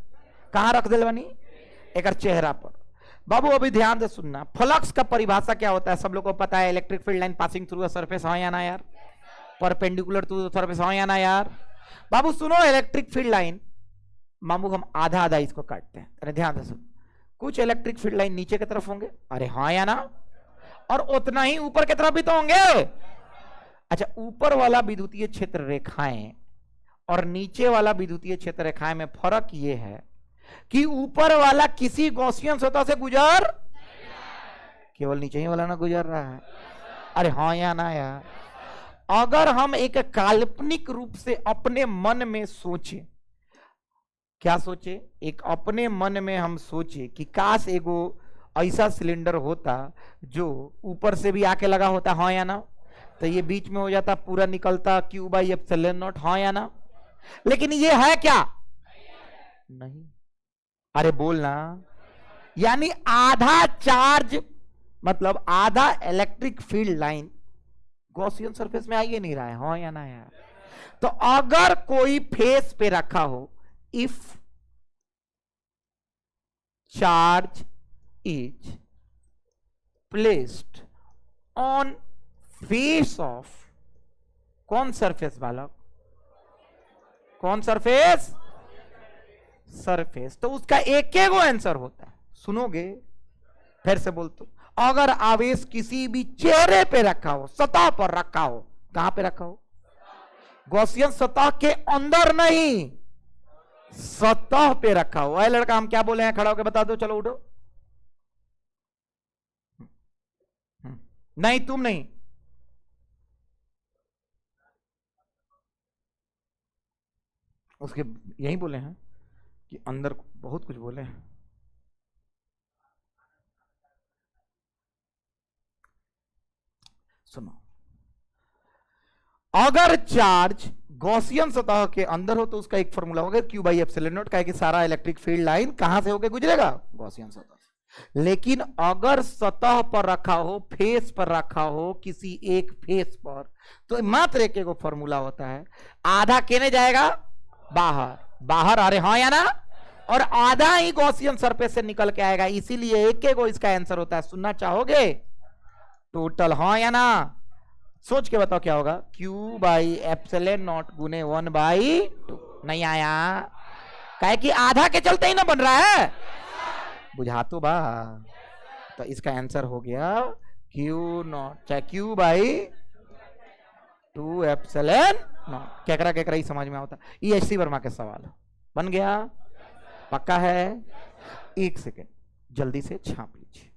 कहां रख दे बनी, एक चेहरा पर। बाबू अभी ध्यान से सुनना, फ्लक्स का परिभाषा क्या होता है सब लोग को पता है, electric field line passing through a surface, हाँ या ना यार, परपेंडिकुलर टू द सरफेस, हाँ या ना यार। बाबू सुनो, इलेक्ट्रिक फील्ड लाइन, मामू हम आधा आधा इसको काटते हैं, अरे ध्यान से सुनो, कुछ इलेक्ट्रिक फील्ड लाइन नीचे की तरफ होंगे, अरे हाँ या ना, और उतना ही ऊपर की तरफ भी तो होंगे। अच्छा, ऊपर वाला विद्युतीय क्षेत्र रेखाएं और नीचे वाला विद्युतीय क्षेत्र रेखाएं में फर्क यह है कि ऊपर वाला किसी गॉसियन सतह से गुजर, केवल नीचे ही वाला ना गुजर रहा है, अरे हाँ या ना यार। अगर हम एक काल्पनिक रूप से अपने मन में सोचे, क्या सोचे, एक अपने मन में हम सोचे कि काश एगो ऐसा सिलेंडर होता जो ऊपर से भी आके लगा होता, हाँ या ना, तो ये बीच में हो जाता, पूरा निकलता क्यू बाई एप्सिलॉन नॉट, हाँ या ना। लेकिन ये है क्या, नहीं, अरे बोलना, यानी आधा चार्ज मतलब आधा electric field line Gaussian surface में आ ही नहीं रहा है, हाँ या ना यार। तो अगर कोई फेस पे रखा हो, if charge is placed on face of, कौन सरफेस बालक, कौन सरफेस, सरफेस, तो उसका एक एक आंसर होता है, सुनोगे फिर से बोल, तो अगर आवेश किसी भी चेहरे पे रखा हो, सतह पर रखा हो, कहां पे रखा हो, गॉसियन सतह के अंदर नहीं, सतह पे रखा हो। अरे लड़का हम क्या बोले हैं, खड़ा होकर बता दो, चलो उठो, नहीं तुम नहीं, उसके यही बोले हैं कि अंदर बहुत कुछ बोले हैं। सुनो, अगर चार्ज गॉसियन सतह के अंदर हो तो उसका एक फॉर्मूला होगा क्यू बाई एप्सिलॉन नॉट, का कि सारा इलेक्ट्रिक फील्ड लाइन कहां से होकर गुजरेगा, गॉसियन सतह से। लेकिन अगर सतह पर रखा हो, फेस पर रखा हो, किसी एक फेस पर, तो मात्र एक एक फॉर्मूला होता है, आधा केने जाएगा, बाहर, बाहर, अरे हाँ या ना, और आधा ही गॉसियन सरफेस से निकल के आएगा, इसीलिए एक एक इसका आंसर होता है। सुनना चाहोगे टोटल, हाँ या ना, सोच के बताओ क्या होगा, Q बाई एप्सिलॉन नॉट गुने 1/2, नहीं आया, काहे कि आधा के चलते ही ना बन रहा है, बुझा तो बा, तो इसका आंसर हो गया Q नॉट, चाहे Q बाई 2 एप्सिलॉन नॉट, केकरा ही समझ में आता, ये एच सी वर्मा के सवाल बन गया, पक्का है, एक सेकेंड जल्दी से छाप लीजिए।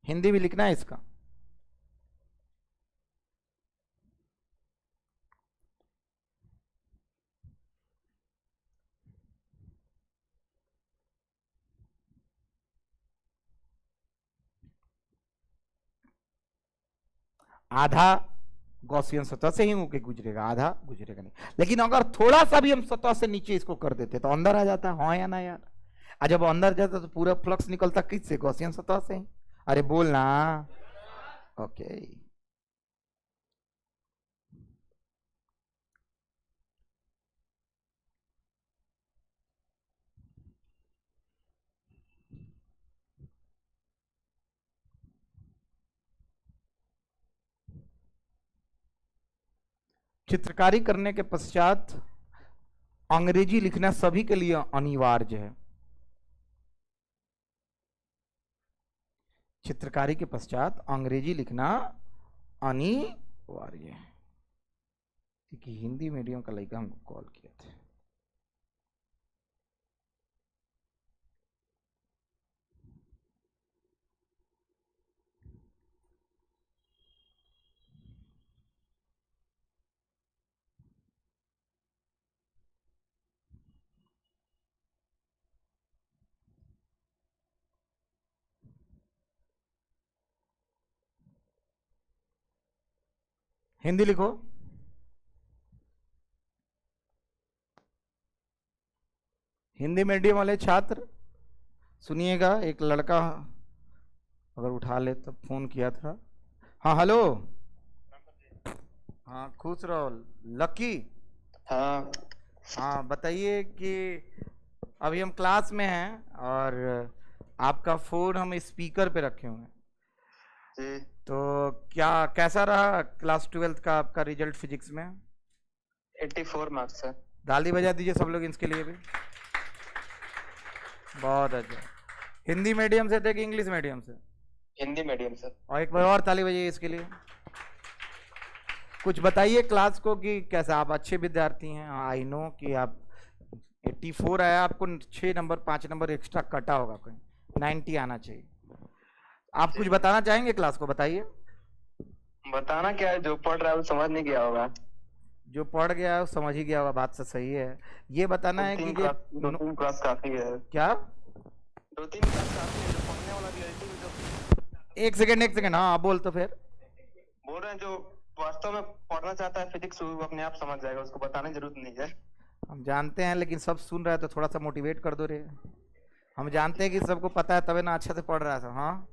हिंदी भी लिखना है इसका, आधा गॉसियन सतह से ही होके गुजरेगा, आधा गुजरेगा नहीं। लेकिन अगर थोड़ा सा भी हम सतह से नीचे इसको कर देते तो अंदर आ जाता, हाँ या ना यार, और जब अंदर जाता तो पूरा फ्लक्स निकलता किससे, गॉसियन सतह से ही, अरे बोलना, ओके। चित्रकारी करने के पश्चात अंग्रेजी लिखना सभी के लिए अनिवार्य है, चित्रकारी के पश्चात अंग्रेजी लिखना अनिवार्य है, क्योंकि हिंदी मीडियम का लड़का हमको कॉल किया था। हिंदी लिखो, हिंदी मीडियम वाले छात्र सुनिएगा, एक लड़का अगर उठा ले तब फोन किया था। हाँ हेलो। हाँ खुश रहो। लकी। हाँ हाँ बताइए कि अभी हम क्लास में हैं और आपका फोन हम स्पीकर पे रखे हुए हैं, जी। तो क्या कैसा रहा क्लास 12th का आपका रिजल्ट फिजिक्स में? 84 मार्क्स है। ताली बजा दीजिए सब लोग इसके लिए भी। बहुत अच्छा। हिंदी मीडियम से थे कि इंग्लिश मीडियम से? हिंदी मीडियम से। और एक बार और ताली बजाइए इसके लिए। कुछ बताइए क्लास को कि कैसा, आप अच्छे विद्यार्थी हैं, आई नो कि आप 84 आया, आपको 6 नंबर 5 नंबर एक्स्ट्रा कटा होगा, कोई 90 आना चाहिए। आप कुछ बताना चाहेंगे क्लास को? बताइए। बताना क्या है, जो पढ़ रहा है वो समझ नहीं गया होगा। जो पढ़ गया है वो समझ ही गया होगा, बात से सही है। ये बताना है कि ये दो तीन क्लास काफी है। क्या? 2-3 क्लास काफी है, जो पढ़ने वाला रियलिटी में जो। एक सेकंड, हाँ आप बोल तो फिर। बोल रहे हैं जो वास्तव में पढ़ना चाहता है फिजिक्स वो अपने आप समझ जाएगा, उसको बताने की जरूरत नहीं है। हम जानते हैं, लेकिन सब सुन रहा है तो थोड़ा सा मोटिवेट कर दो रे। हम जानते हैं कि सबको पता है तभी ना अच्छा से पढ़ रहा है सब। हाँ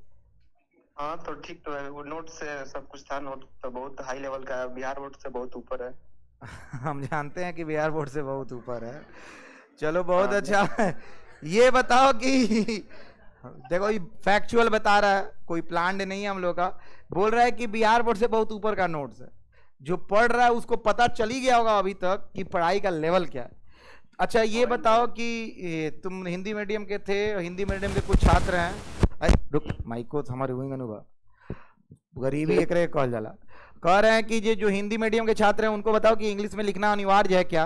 हाँ तो ठीक तो है, वो नोट से सब कुछ था, नोट तो बहुत हाई लेवल का है, बिहार बोर्ड से बहुत ऊपर है। हम जानते हैं कि बिहार बोर्ड से बहुत ऊपर है। चलो बहुत हाँ, अच्छा है। ये बताओ कि देखो ये फैक्चुअल बता रहा है, कोई प्लान्ड नहीं है हम लोग का। बोल रहा है कि बिहार बोर्ड से बहुत ऊपर का नोट्स है। जो पढ़ रहा है उसको पता चल ही गया होगा अभी तक कि पढ़ाई का लेवल क्या है। अच्छा ये बताओ कि तुम हिंदी मीडियम के थे, हिंदी मीडियम के कुछ छात्र हैं, अरे रुक माइको हमारे हुई गरीबी एक कॉल जाला, कह रहे हैं कि ये जो हिंदी मीडियम के छात्र हैं उनको बताओ कि इंग्लिश में लिखना अनिवार्य है क्या?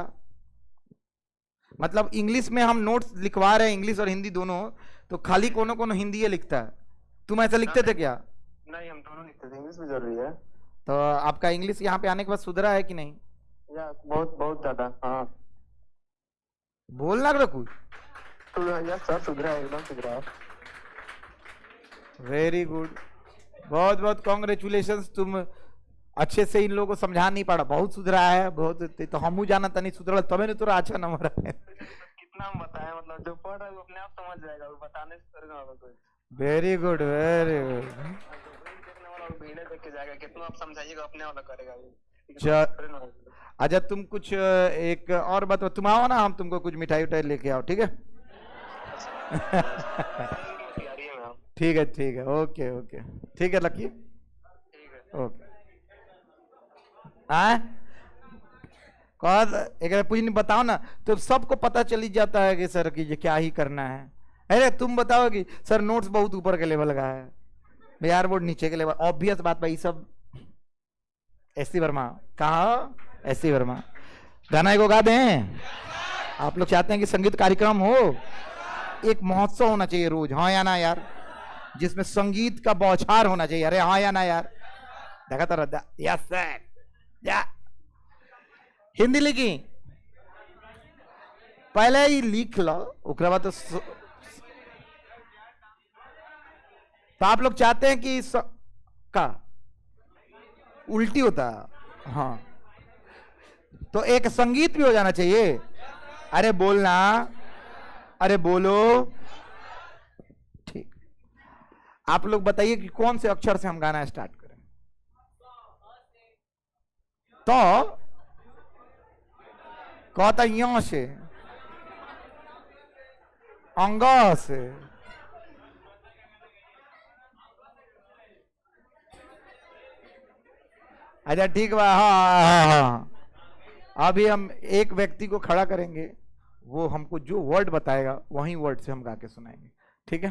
मतलब इंग्लिश में हम नोट्स लिखवा रहे हैं, इंग्लिश और हिंदी दोनों, तो खाली कोनो कोनो हिंदी लिखता है। तुम ऐसा लिखते थे क्या? नहीं हम दोनों लिखते थे, इंग्लिश भी जरूरी है। तो आपका इंग्लिश यहाँ पे आने के बाद सुधरा है कि नहीं? या बहुत बहुत ज्यादा। हाँ बोलना करो कुछ। तो यार सब सुधरा है, एकदम सुधरा है। वेरी गुड, बहुत बहुत कॉन्ग्रेचुलेशंस। तुम अच्छे से इन लोगों को समझा नहीं पाड़ा, बहुत सुधरा है बहुत। तो हमू जाना तनी सुधरा तबे ने तोरा अच्छा नंबर है। कितना हम बताएं, मतलब जो पढ़ रहा है वो अपने आप समझ जाएगा, वो बताने से थोड़ी ना होगा कोई। Very good very good. देखने वाला वीडियो देख के जाएगा, कितना आप समझाइएगा अपने वाला करेगा वो। अच्छा तुम कुछ एक और बताओ, तुम आओ ना, हम तुमको कुछ मिठाई उठाई लेके आओ, ठीक है? ठीक है ओके ओके ठीक है लकी, ओके। एक कुछ नहीं बताओ ना, तो सबको पता चल ही जाता है कि सर की क्या ही करना है। अरे तुम बताओ कि सर नोट्स बहुत ऊपर के लेवल का है, बिहार बोर्ड नीचे के लेवल, ऑब्वियस बात भाई। सब एससी वर्मा, कहा एससी वर्मा, गाना को गा दें? आप लोग चाहते हैं कि संगीत कार्यक्रम हो, एक महोत्सव होना चाहिए रोज, हाँ या ना यार, जिसमें संगीत का बौछार होना चाहिए। अरे हाँ या ना यार, देखा तो यस सर। या हिंदी लिखी पहले ही लिख लो, उसके बाद तो आप लोग चाहते हैं कि का उल्टी होता है। हाँ तो एक संगीत भी हो जाना चाहिए। अरे बोलना, अरे बोलो। ठीक, आप लोग बताइए कि कौन से अक्षर से हम गाना स्टार्ट करें? तो कहता यहां से, अंगा से, अच्छा ठीक बा। हाँ अभी हम एक व्यक्ति को खड़ा करेंगे, वो हमको जो वर्ड बताएगा वही वर्ड से हम गा के सुनाएंगे, ठीक है?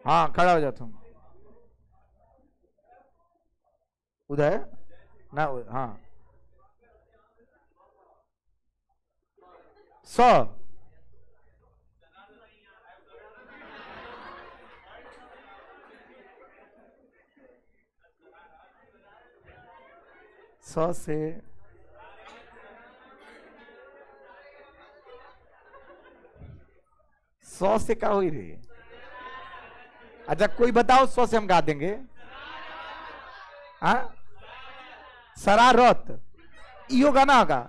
हाँ खड़ा हो जा तुम उदय ना, हाँ स से क्या हुई रे? अच्छा कोई बताओ, 100 से हम गा देंगे। हाँ शरारत, यो गाना होगा।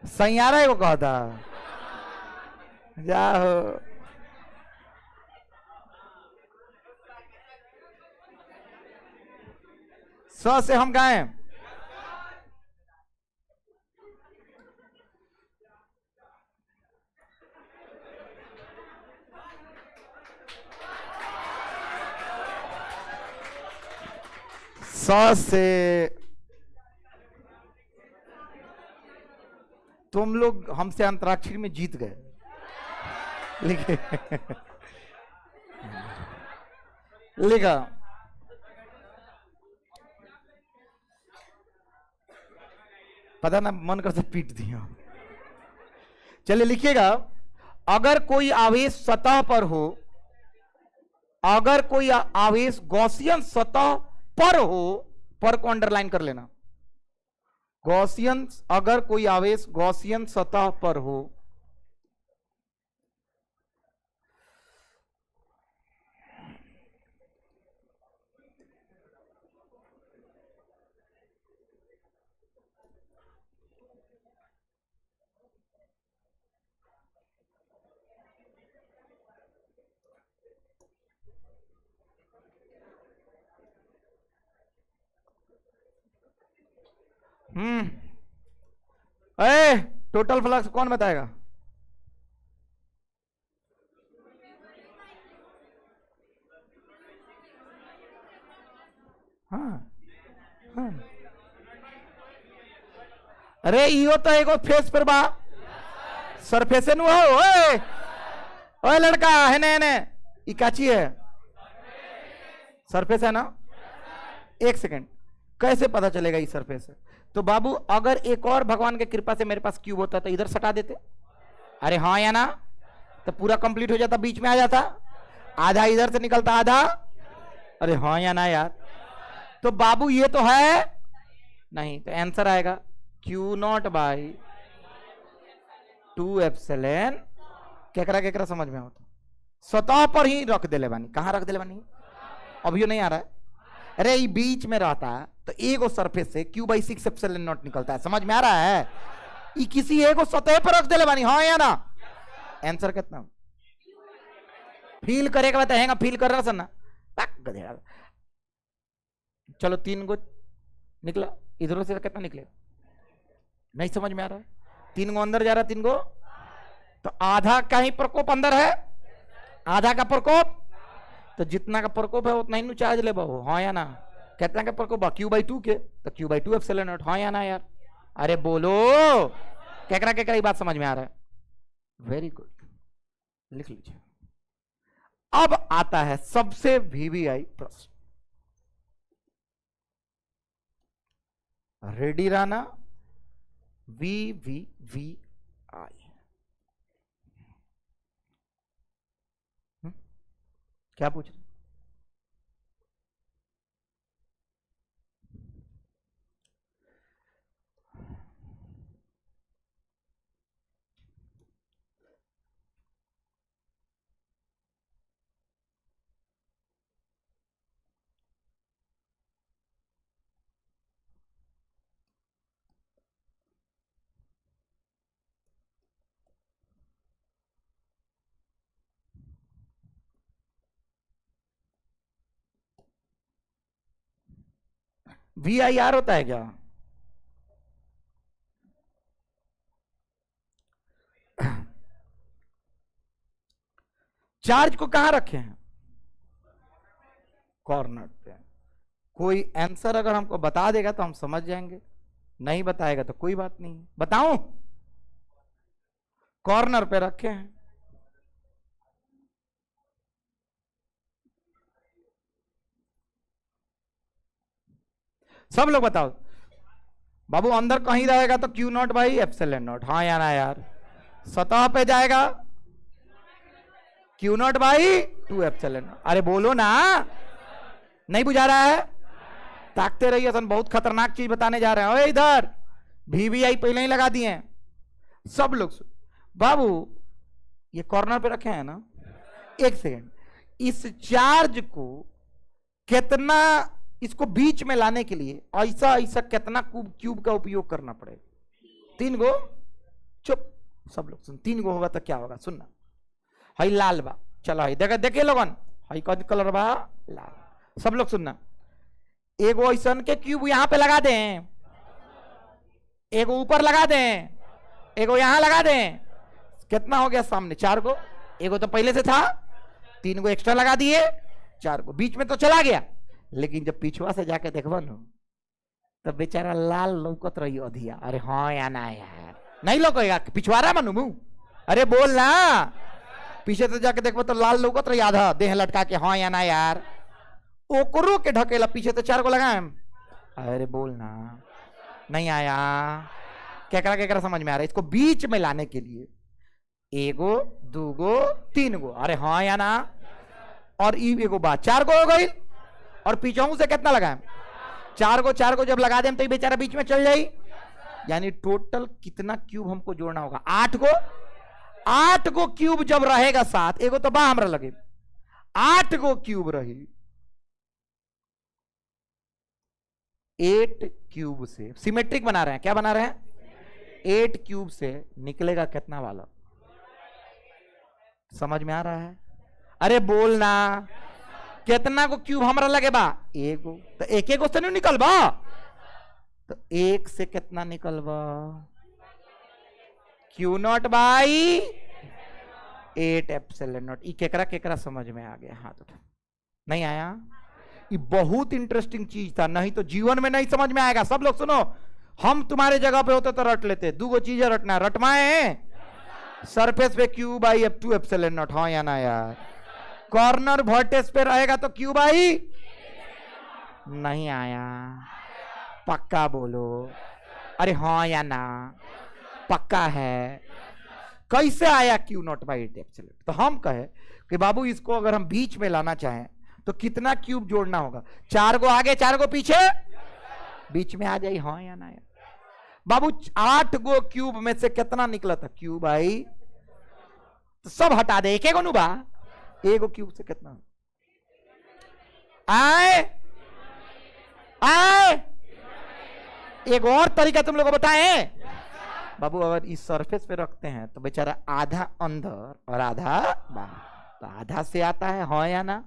सैयारा को कहा था जाओ। स से हम गाएं, स से तुम लोग हमसे अंतराक्षरी में जीत गए। लिखे लिखा पता ना मन कर से पीट दिया। चलिए लिखिएगा, अगर कोई आवेश सतह पर हो, अगर कोई आवेश गॉसियन सतह पर हो, पर को अंडरलाइन कर लेना, गॉसियन, अगर कोई आवेश गॉसियन सतह पर हो, ए टोटल फ्लक्स कौन बताएगा? हाँ हाँ, अरे यो तो एगो फेस पर बा, सरफेस नु हो। ओए ओए लड़का है ने इकाची है, सरफेस है ना। एक सेकंड, कैसे पता चलेगा ये सरफेस है? तो बाबू अगर एक और भगवान की कृपा से मेरे पास क्यूब होता तो इधर सटा देते, अरे हाँ या ना, तो पूरा कंप्लीट हो जाता, बीच में आ जाता, आधा इधर से निकलता आधा, अरे हाँ या ना यार। तो बाबू ये तो है नहीं, तो आंसर आएगा क्यू नॉट बाई 2 एप्सिलॉन। केकरा केकरा समझ में होता? सतह पर ही रख दे ले बानी, कहां रख दे ले बानी, अभी नहीं आ रहा है। अरे ये बीच में रहता है तो एगो सरफेस से क्यू बाई 6 एप्सिलॉन नॉट निकलता है, समझ में आ रहा है? ये किसी एगो सतह पर रख दे ले बानी, हाँ या ना। आंसर कितना? फील करेगा बताएगा, फील कर रहा सन्ना गधेड़ा। चलो 3 गो निकला, इधरों से कितना निकलेगा? नहीं समझ में आ रहा है। 3 गो अंदर जा रहा, 3 गो, तो आधा का ही प्रकोप अंदर है, आधा का प्रकोप, तो जितना का प्रकोप है उतना ही चार्ज ले बहु, हाँ या ना। कितना का प्रकोप? क्यू बाई 2 के, तो क्यू बाई 2 एप्सिलॉन नॉट, हाँ या ना यार। अरे बोलो, केकरा केकरा बात समझ में आ रहा है? वेरी गुड, लिख लीजिए। अब आता है सबसे वीवीआई प्रश्न, रेडी रहना। VVVI क्या पूछ रहे? VIR होता है क्या? चार्ज को कहां रखे हैं? कॉर्नर पे। कोई आंसर अगर हमको बता देगा तो हम समझ जाएंगे, नहीं बताएगा तो कोई बात नहीं। बताऊं? कॉर्नर पे रखे हैं। सब लोग बताओ बाबू, अंदर कहीं रहेगा तो Q naught by epsilon not, हाँ या ना यार। सतह पे जाएगा Q naught by 2 epsilon not, अरे बोलो ना, नहीं बुझा रहा है? ताकते रहिए, सन बहुत खतरनाक चीज बताने जा रहे हैं। ओए इधर VVI पहले ही लगा दिए हैं सब लोग। बाबू ये कॉर्नर पे रखे हैं ना, एक सेकेंड, इस चार्ज को कितना, इसको बीच में लाने के लिए ऐसा ऐसा कितना क्यूब का उपयोग करना पड़ेगा? 3 गो, चुप, सब लोग सुन। 3 गो होगा तो क्या होगा, सुनना। हई लाल बा, चलो हई देखे देखे लोगन, हई कौन कलर बा, लाल। सब लोग सुनना, एगो ऐसा के क्यूब यहां पे लगा दें, एगो ऊपर लगा दें, एगो यहां लगा दें, कितना हो गया सामने, 4 गो। एगो तो पहले से था, 3 गो एक्स्ट्रा लगा दिए, 4 गो। बीच में तो चला गया, लेकिन जब पिछुआ से जाके देखबो न, तब बेचारा लाल लौकत रही अधिया। अरे हाँ या ना यार, नहीं लौकेगा, पिछवाड़ा मनू मुंह, अरे बोल ना। पीछे से जाके देखबो तो लाल लौकत रही आधा देह लटका के, हाँ या ना यार। ओकरो के ढकेला पीछे से 4 गो लगाए, अरे बोल ना। नहीं आया, केकरा केकरा समझ में आ रहा है? इसको बीच में लाने के लिए एगो, 2 गो, 3 गो, अरे हाँ या ना। और एगो बात 4 गो हो गई, और पीछे से कितना लगाए, 4 गो। 4 गो जब लगा दें तो बेचारा बीच में चल जाए, यानी टोटल कितना क्यूब हमको जोड़ना होगा, 8 गो। 8 गो क्यूब जब रहेगा साथ, एगो तो बा हमरा लगे, 8 गो क्यूब रही, 8 क्यूब से सिमेट्रिक बना रहे हैं। क्या बना रहे हैं? 8 क्यूब से निकलेगा कितना वाला, समझ में आ रहा है? अरे बोलना, कितना को क्यूब हमरा लगे बा, एगो। तो एक एक से नहीं निकल बा, तो 1 से कितना निकल बा, Q naught by 8 epsilon naught. ई केकरा केकरा समझ में आ गया? हाथ उठा। नहीं आया? ये बहुत इंटरेस्टिंग चीज था, नहीं तो जीवन में नहीं समझ में आएगा। सब लोग सुनो, हम तुम्हारे जगह पे होते तो रट लेते। 2 गो चीजें रटना, रटमाए सरफेस पे Q by F2 epsilon not, हाँ या ना यार। कॉर्नर वर्टेक्स पे रहेगा तो क्यू बाई, नहीं आया, पक्का बोलो, अरे हाँ या ना, पक्का है। कैसे आया क्यू नॉट बाई 8 एप्सिलॉन? तो हम कहे कि बाबू इसको अगर हम बीच में लाना चाहें तो कितना क्यूब जोड़ना होगा, 4 गो आगे 4 गो पीछे, बीच में आ जाए, हाँ या ना यार। बाबू 8 गो क्यूब में से कितना निकला था, क्यूब आई, तो सब हटा दे, एक नु बा, एगो क्यूब से कितना आए, आए। एक और तरीका तुम लोगों को बताएं बाबू, अगर इस सरफेस पे रखते हैं तो बेचारा आधा अंदर और आधा बाहर, तो आधा से आता है, हाँ या ना।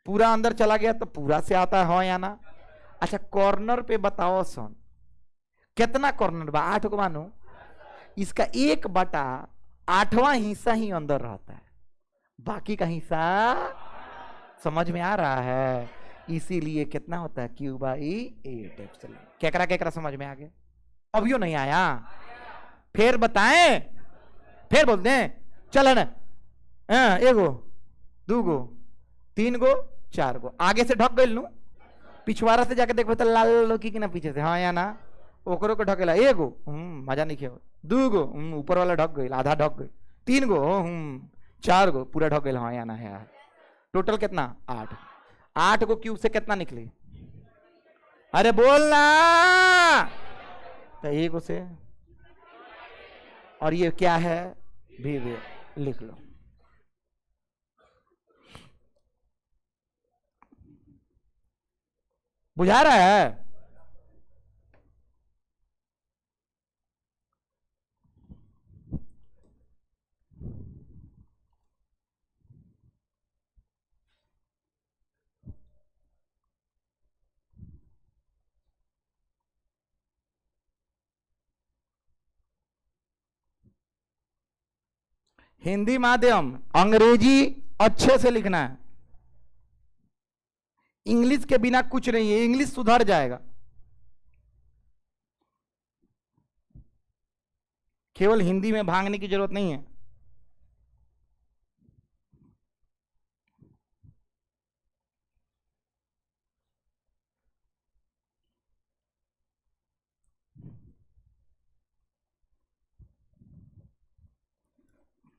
पूरा अंदर चला गया तो पूरा से आता है, हाँ या ना। अच्छा कॉर्नर पे बताओ सन, कितना कॉर्नर बा, 8 को मानो, इसका 1/8वां हिस्सा ही अंदर रहता है, बाकी का हिस्सा, समझ में आ रहा है? इसीलिए कितना होता है, क्यू बाई 8 एप्सिलॉन। केकरा केकरा समझ में आ गया? अभियो नहीं आया? फिर बताएं, फिर बोल दें, चल ना। एगो, 2 गो, 3 गो, 4 गो, आगे से ढक गई लू, पिछवाड़ा से जाके देखो तो लाल लौकी की ना पीछे से, हाँ या ना। ओकरो को ढकेला, एगो, मजा नहीं किया। 2 गो, ऊपर वाला ढक गई, आधा ढक गई। 3 गो, 4 गो, पूरा ढक गई, हाँ या ना है यार। टोटल कितना, 8। 8 गो क्यूब से कितना निकले, अरे बोलना। तो एगो से, और ये क्या है, भी लिख लो। बुझा रहा है? हिंदी माध्यम, अंग्रेजी अच्छे से लिखना है, इंग्लिश के बिना कुछ नहीं है, इंग्लिश सुधर जाएगा। केवल हिंदी में भागने की जरूरत नहीं है।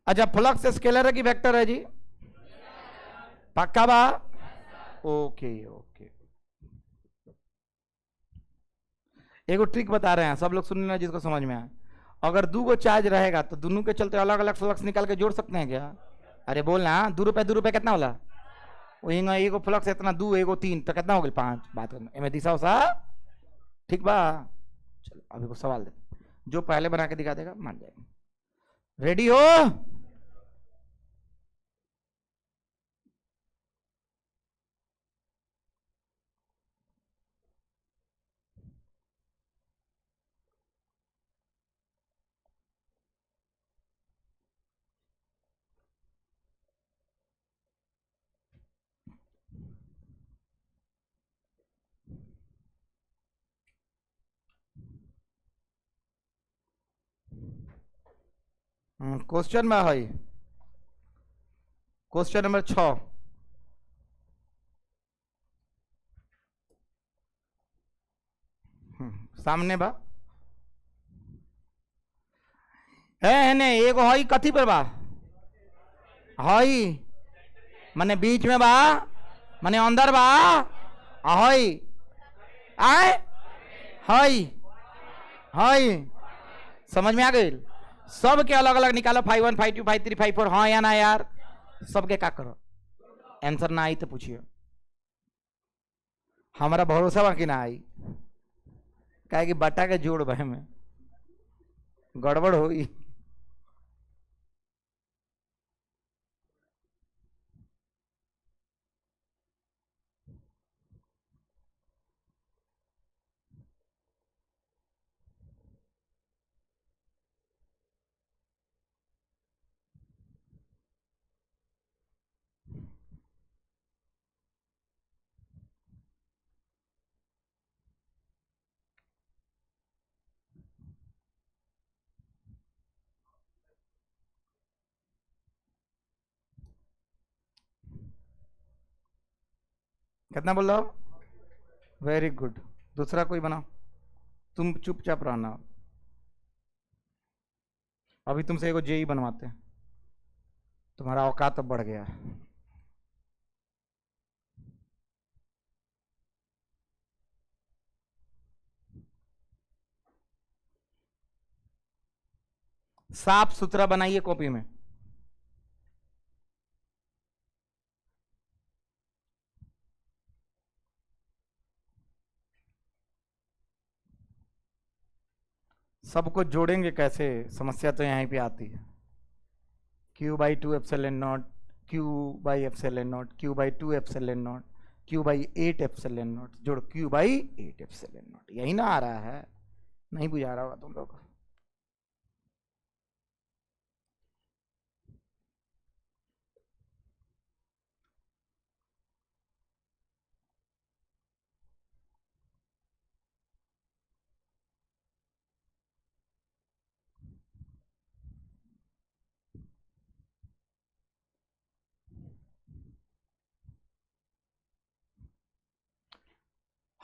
अच्छा फ्लक्स स्केलर है कि वेक्टर है जी? पक्का बा? Okay okay. एगो ट्रिक बता रहे हैं, सब लोग सुन लेना जिसको समझ में आए। अगर 2 गो चार्ज रहेगा तो दोनों के चलते अलग अलग फ्लक्स निकाल के जोड़ सकते हैं क्या? अरे बोलना, 2 रुपए 2 रुपए कितना होला? एगो फ्लक्स इतना 2, एगो 3, तो कितना हो गया 5। बात करना एम दिशा सा, ठीक बा? चलो अभी को सवाल दे, जो पहले बना के दिखा देगा मान जाएगा। रेडी हो? क्वेश्चन में है क्वेश्चन नंबर 6। सामने बा है ने एगो हई कथी पर बा? हई माने बीच में बा, माने अंदर बा। हई आए हई हई समझ में आ गई? सबके अलग अलग निकालो, 5 1 5 2 5 3 5 4। हाँ या ना यार? सबके का करो, आंसर ना आई तो पूछिए। हमारा भरोसा बा कि ना आई? काहे कि बटा के जोड़ बहे में गड़बड़ होई। कितना बोल रहा हो? Very good. दूसरा कोई बनाओ, तुम चुपचाप रहना। अभी तुमसे एगो जेई बनवाते हैं, तुम्हारा औकात तो बढ़ गया है। साफ सुथरा बनाइए कॉपी में। सबको जोड़ेंगे कैसे, समस्या तो यहीं पे आती है। Q/2 ε0, Q/ε0, Q/2 ε0, Q/8 ε0, जोड़ Q/8 ε0। यही ना आ रहा है? नहीं बुझा रहा होगा तुम लोग को।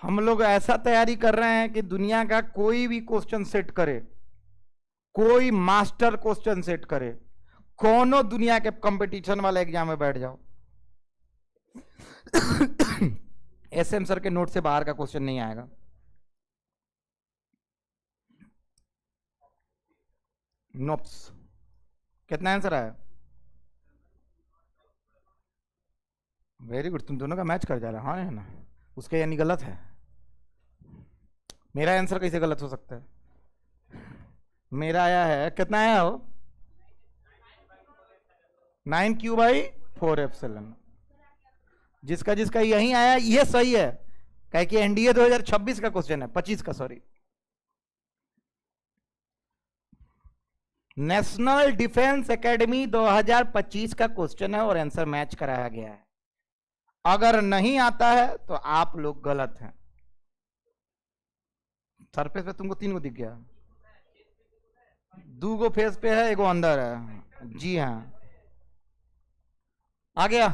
हम लोग ऐसा तैयारी कर रहे हैं कि दुनिया का कोई भी क्वेश्चन सेट करे, कोई मास्टर क्वेश्चन सेट करे, कोनो दुनिया के कंपटीशन वाले एग्जाम में बैठ जाओ, एसएम सर के नोट से बाहर का क्वेश्चन नहीं आएगा। नोप्स कितना आंसर आया? वेरी गुड, तुम दोनों का मैच कर जा रहा है। हाँ है ना? उसके यानी गलत है। मेरा आंसर कैसे गलत हो सकता है? मेरा आया है, कितना आया हो? 9Q/4 ε। जिसका जिसका यही आया ये सही है, कहे कि एनडीए 2026 का क्वेश्चन है, 25 का सॉरी। नेशनल डिफेंस एकेडमी 2025 का क्वेश्चन है और आंसर मैच कराया गया है। अगर नहीं आता है तो आप लोग गलत हैं। सरफेस पे तुमको 3 गो दिख गया, 2 गो फेस पे है, 1 गो अंदर है। जी हाँ, आ गया।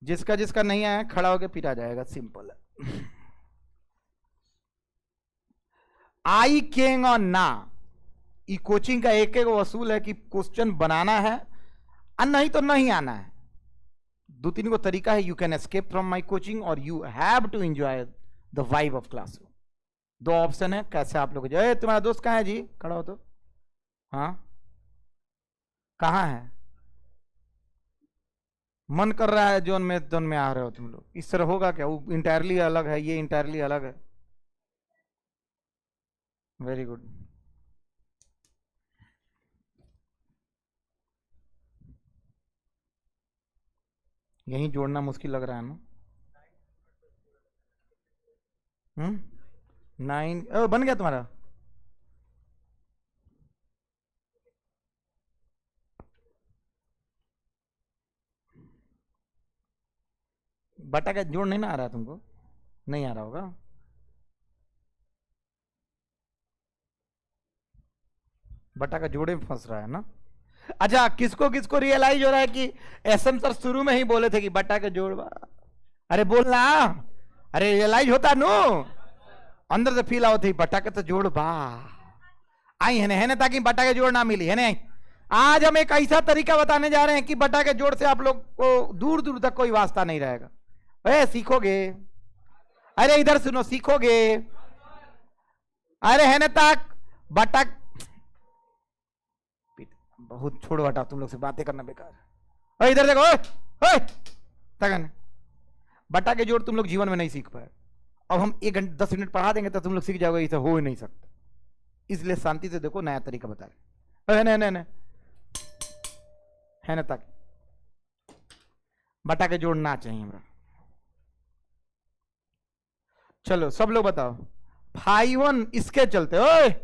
जिसका जिसका नहीं आया खड़ा होकर पिटा जाएगा, सिंपल है। आई केंग और ना, ई कोचिंग का एक एक वसूल है कि क्वेश्चन बनाना है और नहीं तो नहीं आना है। 2-3 को तरीका है। You can escape from my coaching और you have to enjoy the vibe of classroom. 2 option है कैसे आप लोग। तुम्हारा दोस्त कहाँ है जी? खड़ा हो तो। हाँ कहाँ है? मन कर रहा है जोन में आ रहे हो तुम लोग। इस तरह होगा क्या? वो इंटायरली अलग है, ये इंटायरली अलग है। Very good. यही जोड़ना मुश्किल लग रहा है ना। 9 बन गया तुम्हारा। बटा का जोड़ नहीं ना आ रहा तुमको? नहीं आ रहा होगा। बटा का जोड़े में फंस रहा है ना। अच्छा, किसको किसको रियलाइज हो रहा है कि एसएम सर शुरू में ही बोले थे कि बटा के जोड़ अरे बोलना। अरे रियलाइज होता नो, अंदर से फील आवत थी बटा के तो जोड़ बा आई है ना, ताकि बटा के जोड़ ना मिली है ना। आज हम एक ऐसा तरीका बताने जा रहे हैं कि बटा के जोड़ से आप लोग को दूर दूर तक कोई वास्ता नहीं रहेगा। अरे सीखोगे, अरे इधर सुनो, सीखोगे। अरे है ना तक बटा, बहुत छोड़ बटा, तुम लोग से बातें करना बेकार है। इधर देखो, तगन बटा के जोड़ तुम लोग जीवन में नहीं सीख पाए। अब हम 1 घंटे 10 मिनट पढ़ा देंगे तो तुम लोग सीख जाओगे, इसे हो ही नहीं सकता। इसलिए शांति से देखो, नया तरीका बता रहे है ना तक बटा के जोड़ ना चाहिए हमरा। चलो सब लोग बताओ। 5 इसके चलते, ओए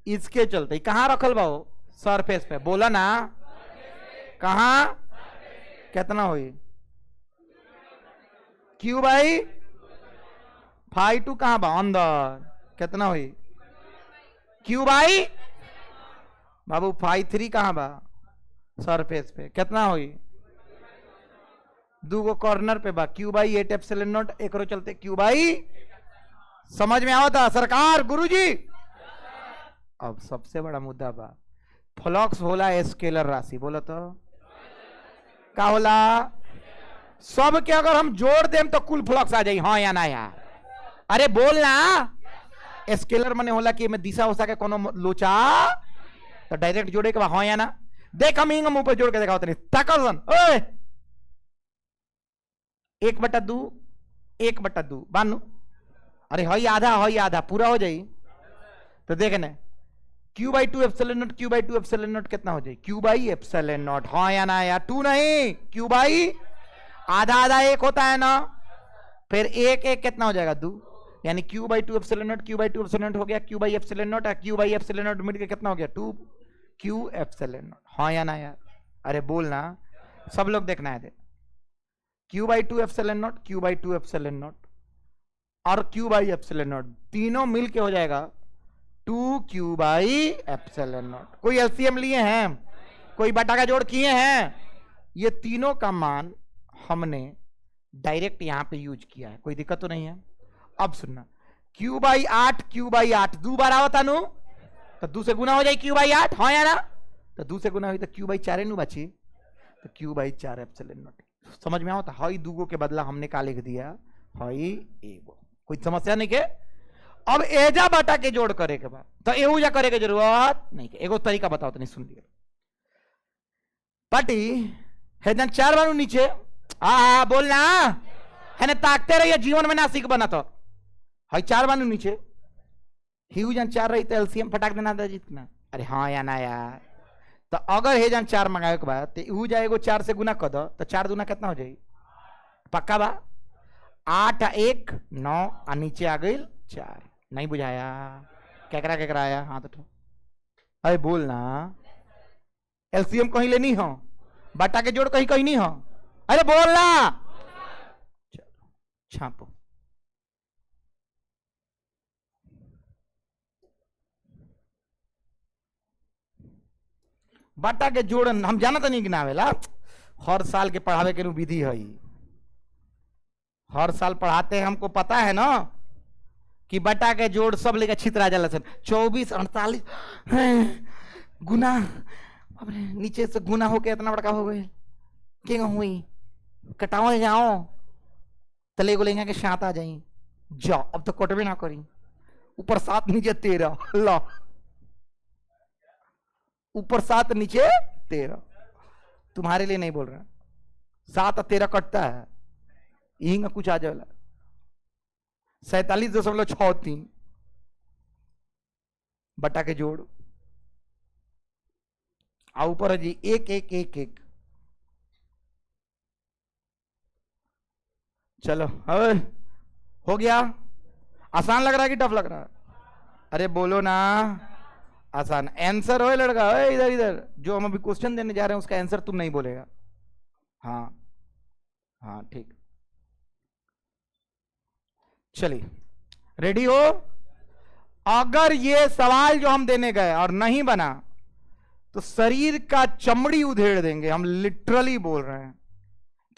इसके चलते कहां रखल बा? सरफेस पे बोला ना, कहां कितना हुई? क्यू बाई 5 कहां बा? अंदर कितना हुई? क्यू बाई बाबू 5 कहां बा? सरफेस पे कितना हुई? 2 कॉर्नर पे बा। Q by 8 epsilon not. एक रो चलते क्यू बाई। समझ में आवता सरकार गुरुजी? अब सबसे बड़ा मुद्दा बा, फ्लक्स होला स्केलर राशि। बोलो तो का होला? सब के अगर हम जोड़ दें तो कुल फ्लक्स आ जाए, हाँ या ना यार? अरे बोलना। स्केलर मने होला कि मैं दिशा उसा के कोनो लोचा तो डायरेक्ट जोड़े के बाद, हाँ या ना? देख हम मुंह पे जोड़ के देखा होता नहीं ताकसन। ओए 1/2 1/2 बानू। अरे हई आधा, हई आधा पूरा हो जाई तो देख ना, Q by 2 epsilon not, Q by 2 epsilon not कितना हो जाए? क्यू बाई एप्सिलॉन नॉट, हाँ या ना यार? 2 नहीं, क्यू बाई आधा आधा 1 होता है ना, फिर 1 1 कितना हो जाएगा? 2। यानी Q by 2 epsilon not, Q by 2 epsilon not हो गया, Q by epsilon not, Q by epsilon not मिलकर कितना हो गया? 2 क्यू एप्सिलॉन नॉट, हाँ या ना यार? अरे बोलना, सब लोग देखना है। Q by 2 epsilon not, Q by 2 epsilon not और क्यू बाई एप्सिलॉन नॉट तीनों मिलके हो जाएगा 2 क्यू बाई एप्सिलॉन नॉट। कोई एलसीएम लिए हैं? कोई बटा का जोड़ किए हैं? ये तीनों का मान हमने डायरेक्ट यहां पे यूज किया है, कोई दिक्कत तो नहीं है। अब सुनना, क्यू बाई 8, क्यू बाई 8 2 बार आवता नु तो 2 से गुना हो जाए क्यू बाई 8, हाँ या ना? तो 2 से गुना हुई तो क्यू बाई 4 नु बची, तो क्यू बाई 4 एप्सिलॉन नॉट। समझ में आवता? हई 2 के बदला हमने का लिख दिया, हई 1। कोई समस्या नहीं के? अब एजा बटा के जोड़ करे के बाद तो एहू जा करे के जरूरत नहीं के। एगो तरीका बताओ तो नहीं, सुन लिया पार्टी है जन 4 बार नीचे बोलना है ना, ताकते रहिए जीवन में ना सीख बना तो है 4 बार नीचे ही जन 4 रही तो एलसीएम फटाक देना था जितना। अरे हाँ या ना यार? तो अगर हे जन 4 मंगावे के बाद तो यू जाए एगो 4 से गुना कर दो तो 4 दूना कितना हो जाए? पक्का बा? 8 1 9 और नीचे आ गई 4। नहीं बुझाया? केकरा केकरा आया हाथ उठो। अरे बोलना, एलसीएम कहीं लेनी हो, बटा के जोड़ कहीं कहीं नहीं हो? अरे बोलना, चलो छापो। बटा के जोड़ हम जाना तो नहीं गिनावेला, हर साल के पढ़ावे के विधि है, हर साल पढ़ाते हैं, हमको पता है ना कि बटा के जोड़ सब लेकर छितरा जाला। 24 48 गुना, नीचे से गुना होके इतना बड़का हो गए क्या हुई? कटाओ जाओ तले को लेंगे के साथ आ जाई जाओ। अब तो कटवे ना करी, ऊपर 7 नीचे 13 ला, ऊपर 7 नीचे 13। तुम्हारे लिए नहीं बोल रहा, 7 और 13 कटता है, यही का कुछ आ जाएगा 47.63। बटा के जोड़, आ ऊपर है जी एक एक एक एक। चलो अब हो गया। आसान लग रहा है कि टफ लग रहा है? अरे बोलो ना, आसान। आंसर हो लड़का, इधर इधर जो हम अभी क्वेश्चन देने जा रहे हैं उसका आंसर तुम नहीं बोलेगा। हाँ हाँ ठीक, चलिए रेडी हो? अगर ये सवाल जो हम देने गए और नहीं बना तो शरीर का चमड़ी उधेड़ देंगे, हम लिटरली बोल रहे हैं,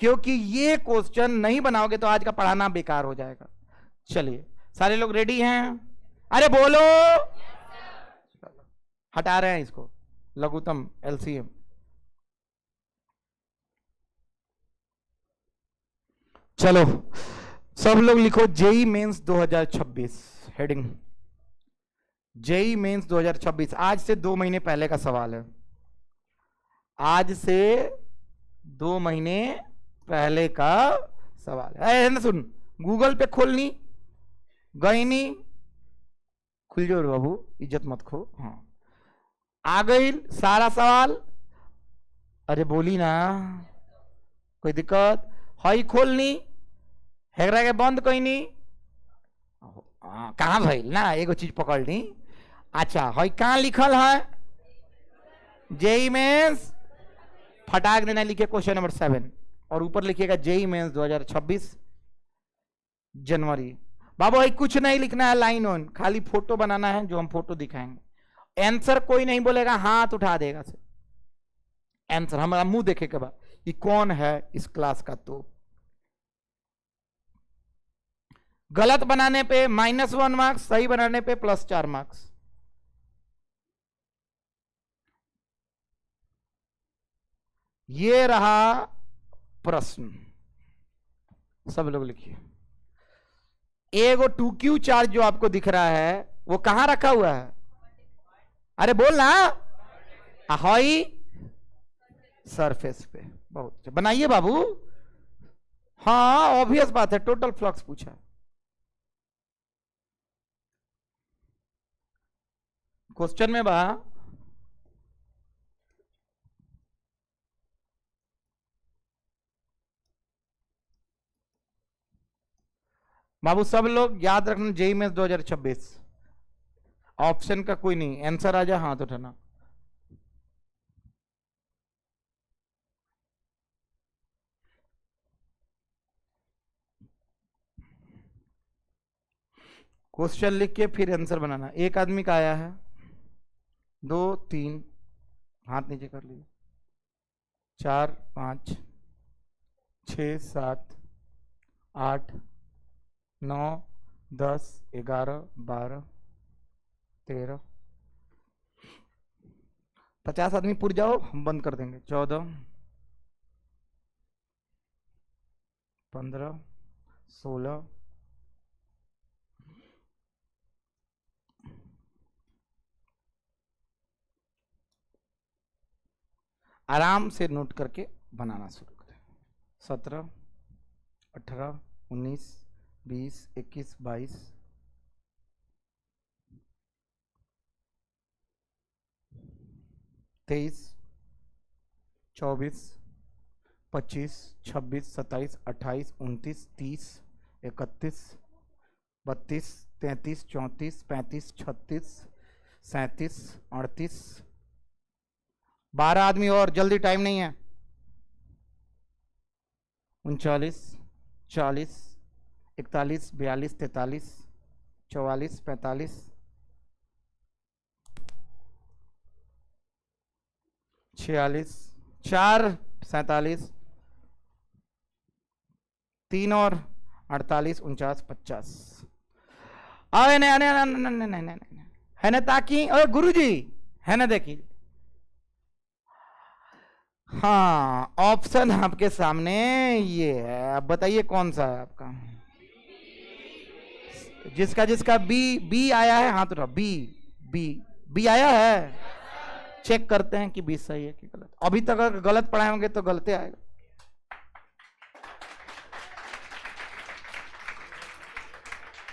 क्योंकि ये क्वेश्चन नहीं बनाओगे तो आज का पढ़ाना बेकार हो जाएगा। चलिए सारे लोग रेडी हैं? अरे बोलो। हटा रहे हैं इसको, लघुत्तम एलसीएम। चलो सब लोग लिखो JEE mains 2026 heading. JEE mains 2026 आज से 2 महीने पहले का सवाल है। आज से 2 महीने पहले का सवाल है ना। सुन, गूगल पे खोलनी गई नहीं, खुल जाओ बाबू, इज्जत मत खो। हाँ आ गई सारा सवाल। अरे बोली ना, कोई दिक्कत? हई खोलनी हेगरा के बंद कोई नहीं। कहाँ भाई ना एगो चीज पकड़ ली। अच्छा हई कहाँ लिखल है? जेई मेंस फटाक देना, लिखे क्वेश्चन नंबर 7 और ऊपर लिखिएगा जेई मेंस 2026 जनवरी। बाबू भाई कुछ नहीं लिखना है, लाइन ऑन, खाली फोटो बनाना है जो हम फोटो दिखाएंगे। आंसर कोई नहीं बोलेगा, हाथ उठा देगा से आंसर, हमारा मुंह देखे के बाद कि कौन है इस क्लास का। तो गलत बनाने पे -1 मार्क्स, सही बनाने पे +4 मार्क्स। ये रहा प्रश्न, सब लोग लिखिए। एगो 2Q चार्ज जो आपको दिख रहा है वो कहां रखा हुआ है? अरे बोल ना। हाई सरफेस पे। बहुत अच्छा बनाइए बाबू। हाँ ऑब्वियस बात है, टोटल फ्लक्स पूछा। क्वेश्चन में बा बाबू सब लोग याद रखना, जेई मेंस 2026 ऑप्शन का कोई नहीं, आंसर आ जाए हाथ उठाना। क्वेश्चन लिख के फिर आंसर बनाना। एक आदमी का आया है, 2 3, हाथ नीचे कर लीजिए, 4 5 6 7 8 9 10 11 12 13, 50 आदमी पुर जाओ, हम बंद कर देंगे। 14 15 16 आराम से नोट करके बनाना शुरू करें। 17 18 19 20 21 22 23 24 25 26 27 28 29 30 31 32 33 34 35 36 37 38 12 आदमी और, जल्दी टाइम नहीं है। 39 40 41 42 43 44 45 46 4 47 3 और 48 49 50। अरे नहीं नहीं नहीं नहीं नहीं नहीं है ना, ताकि अरे गुरुजी है ना, देखिए हाँ ऑप्शन आपके सामने ये है। अब बताइए कौन सा है आपका? जिसका जिसका बी आया है हाथ उठाओ। बी आया है। चेक करते हैं कि बी सही है कि गलत। अभी तक अगर गलत पढ़ाए होंगे तो गलत आएगा।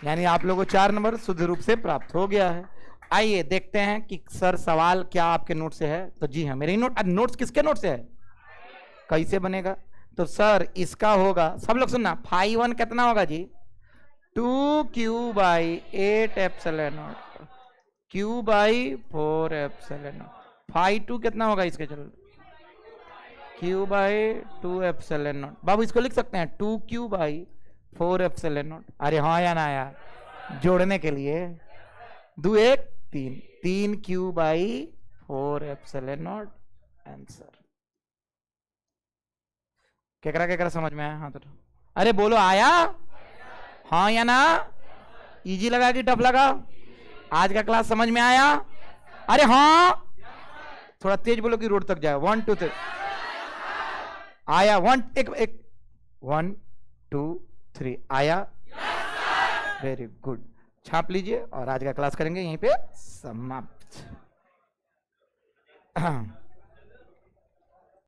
यानी आप लोगों को 4 नंबर शुद्ध रूप से प्राप्त हो गया है। आइए देखते हैं कि सर सवाल क्या आपके नोट से है। तो जी हाँ, मेरे नोट, नोट्स किसके नोट से है, कैसे बनेगा? तो सर इसका होगा, सब लोग सुनना, फाई 1 कितना होगा जी? 2q/8 epsilon naught, q/4 epsilon naught. Phi 2 कितना होगा इसके? चलो q/2 एप्सिलॉन नॉट। बाबू इसको लिख सकते हैं 2q/4 एप्सिलॉन नॉट। अरे हाँ या ना यार, जोड़ने के लिए 2 1 3, 3q/4 एप्सिलॉन नॉट आंसर। केकरा केकरा समझ में आया? हाँ तो अरे बोलो, आया? हाँ या ना? इजी लगा कि टफ लगा? आज का क्लास समझ में आया? अरे हाँ, थोड़ा तेज बोलो कि रोड तक जाए। 1 2 3 आया? 1 एक 1 2 3 आया? वेरी गुड, छाप लीजिए और आज का क्लास करेंगे यहीं पे समाप्त।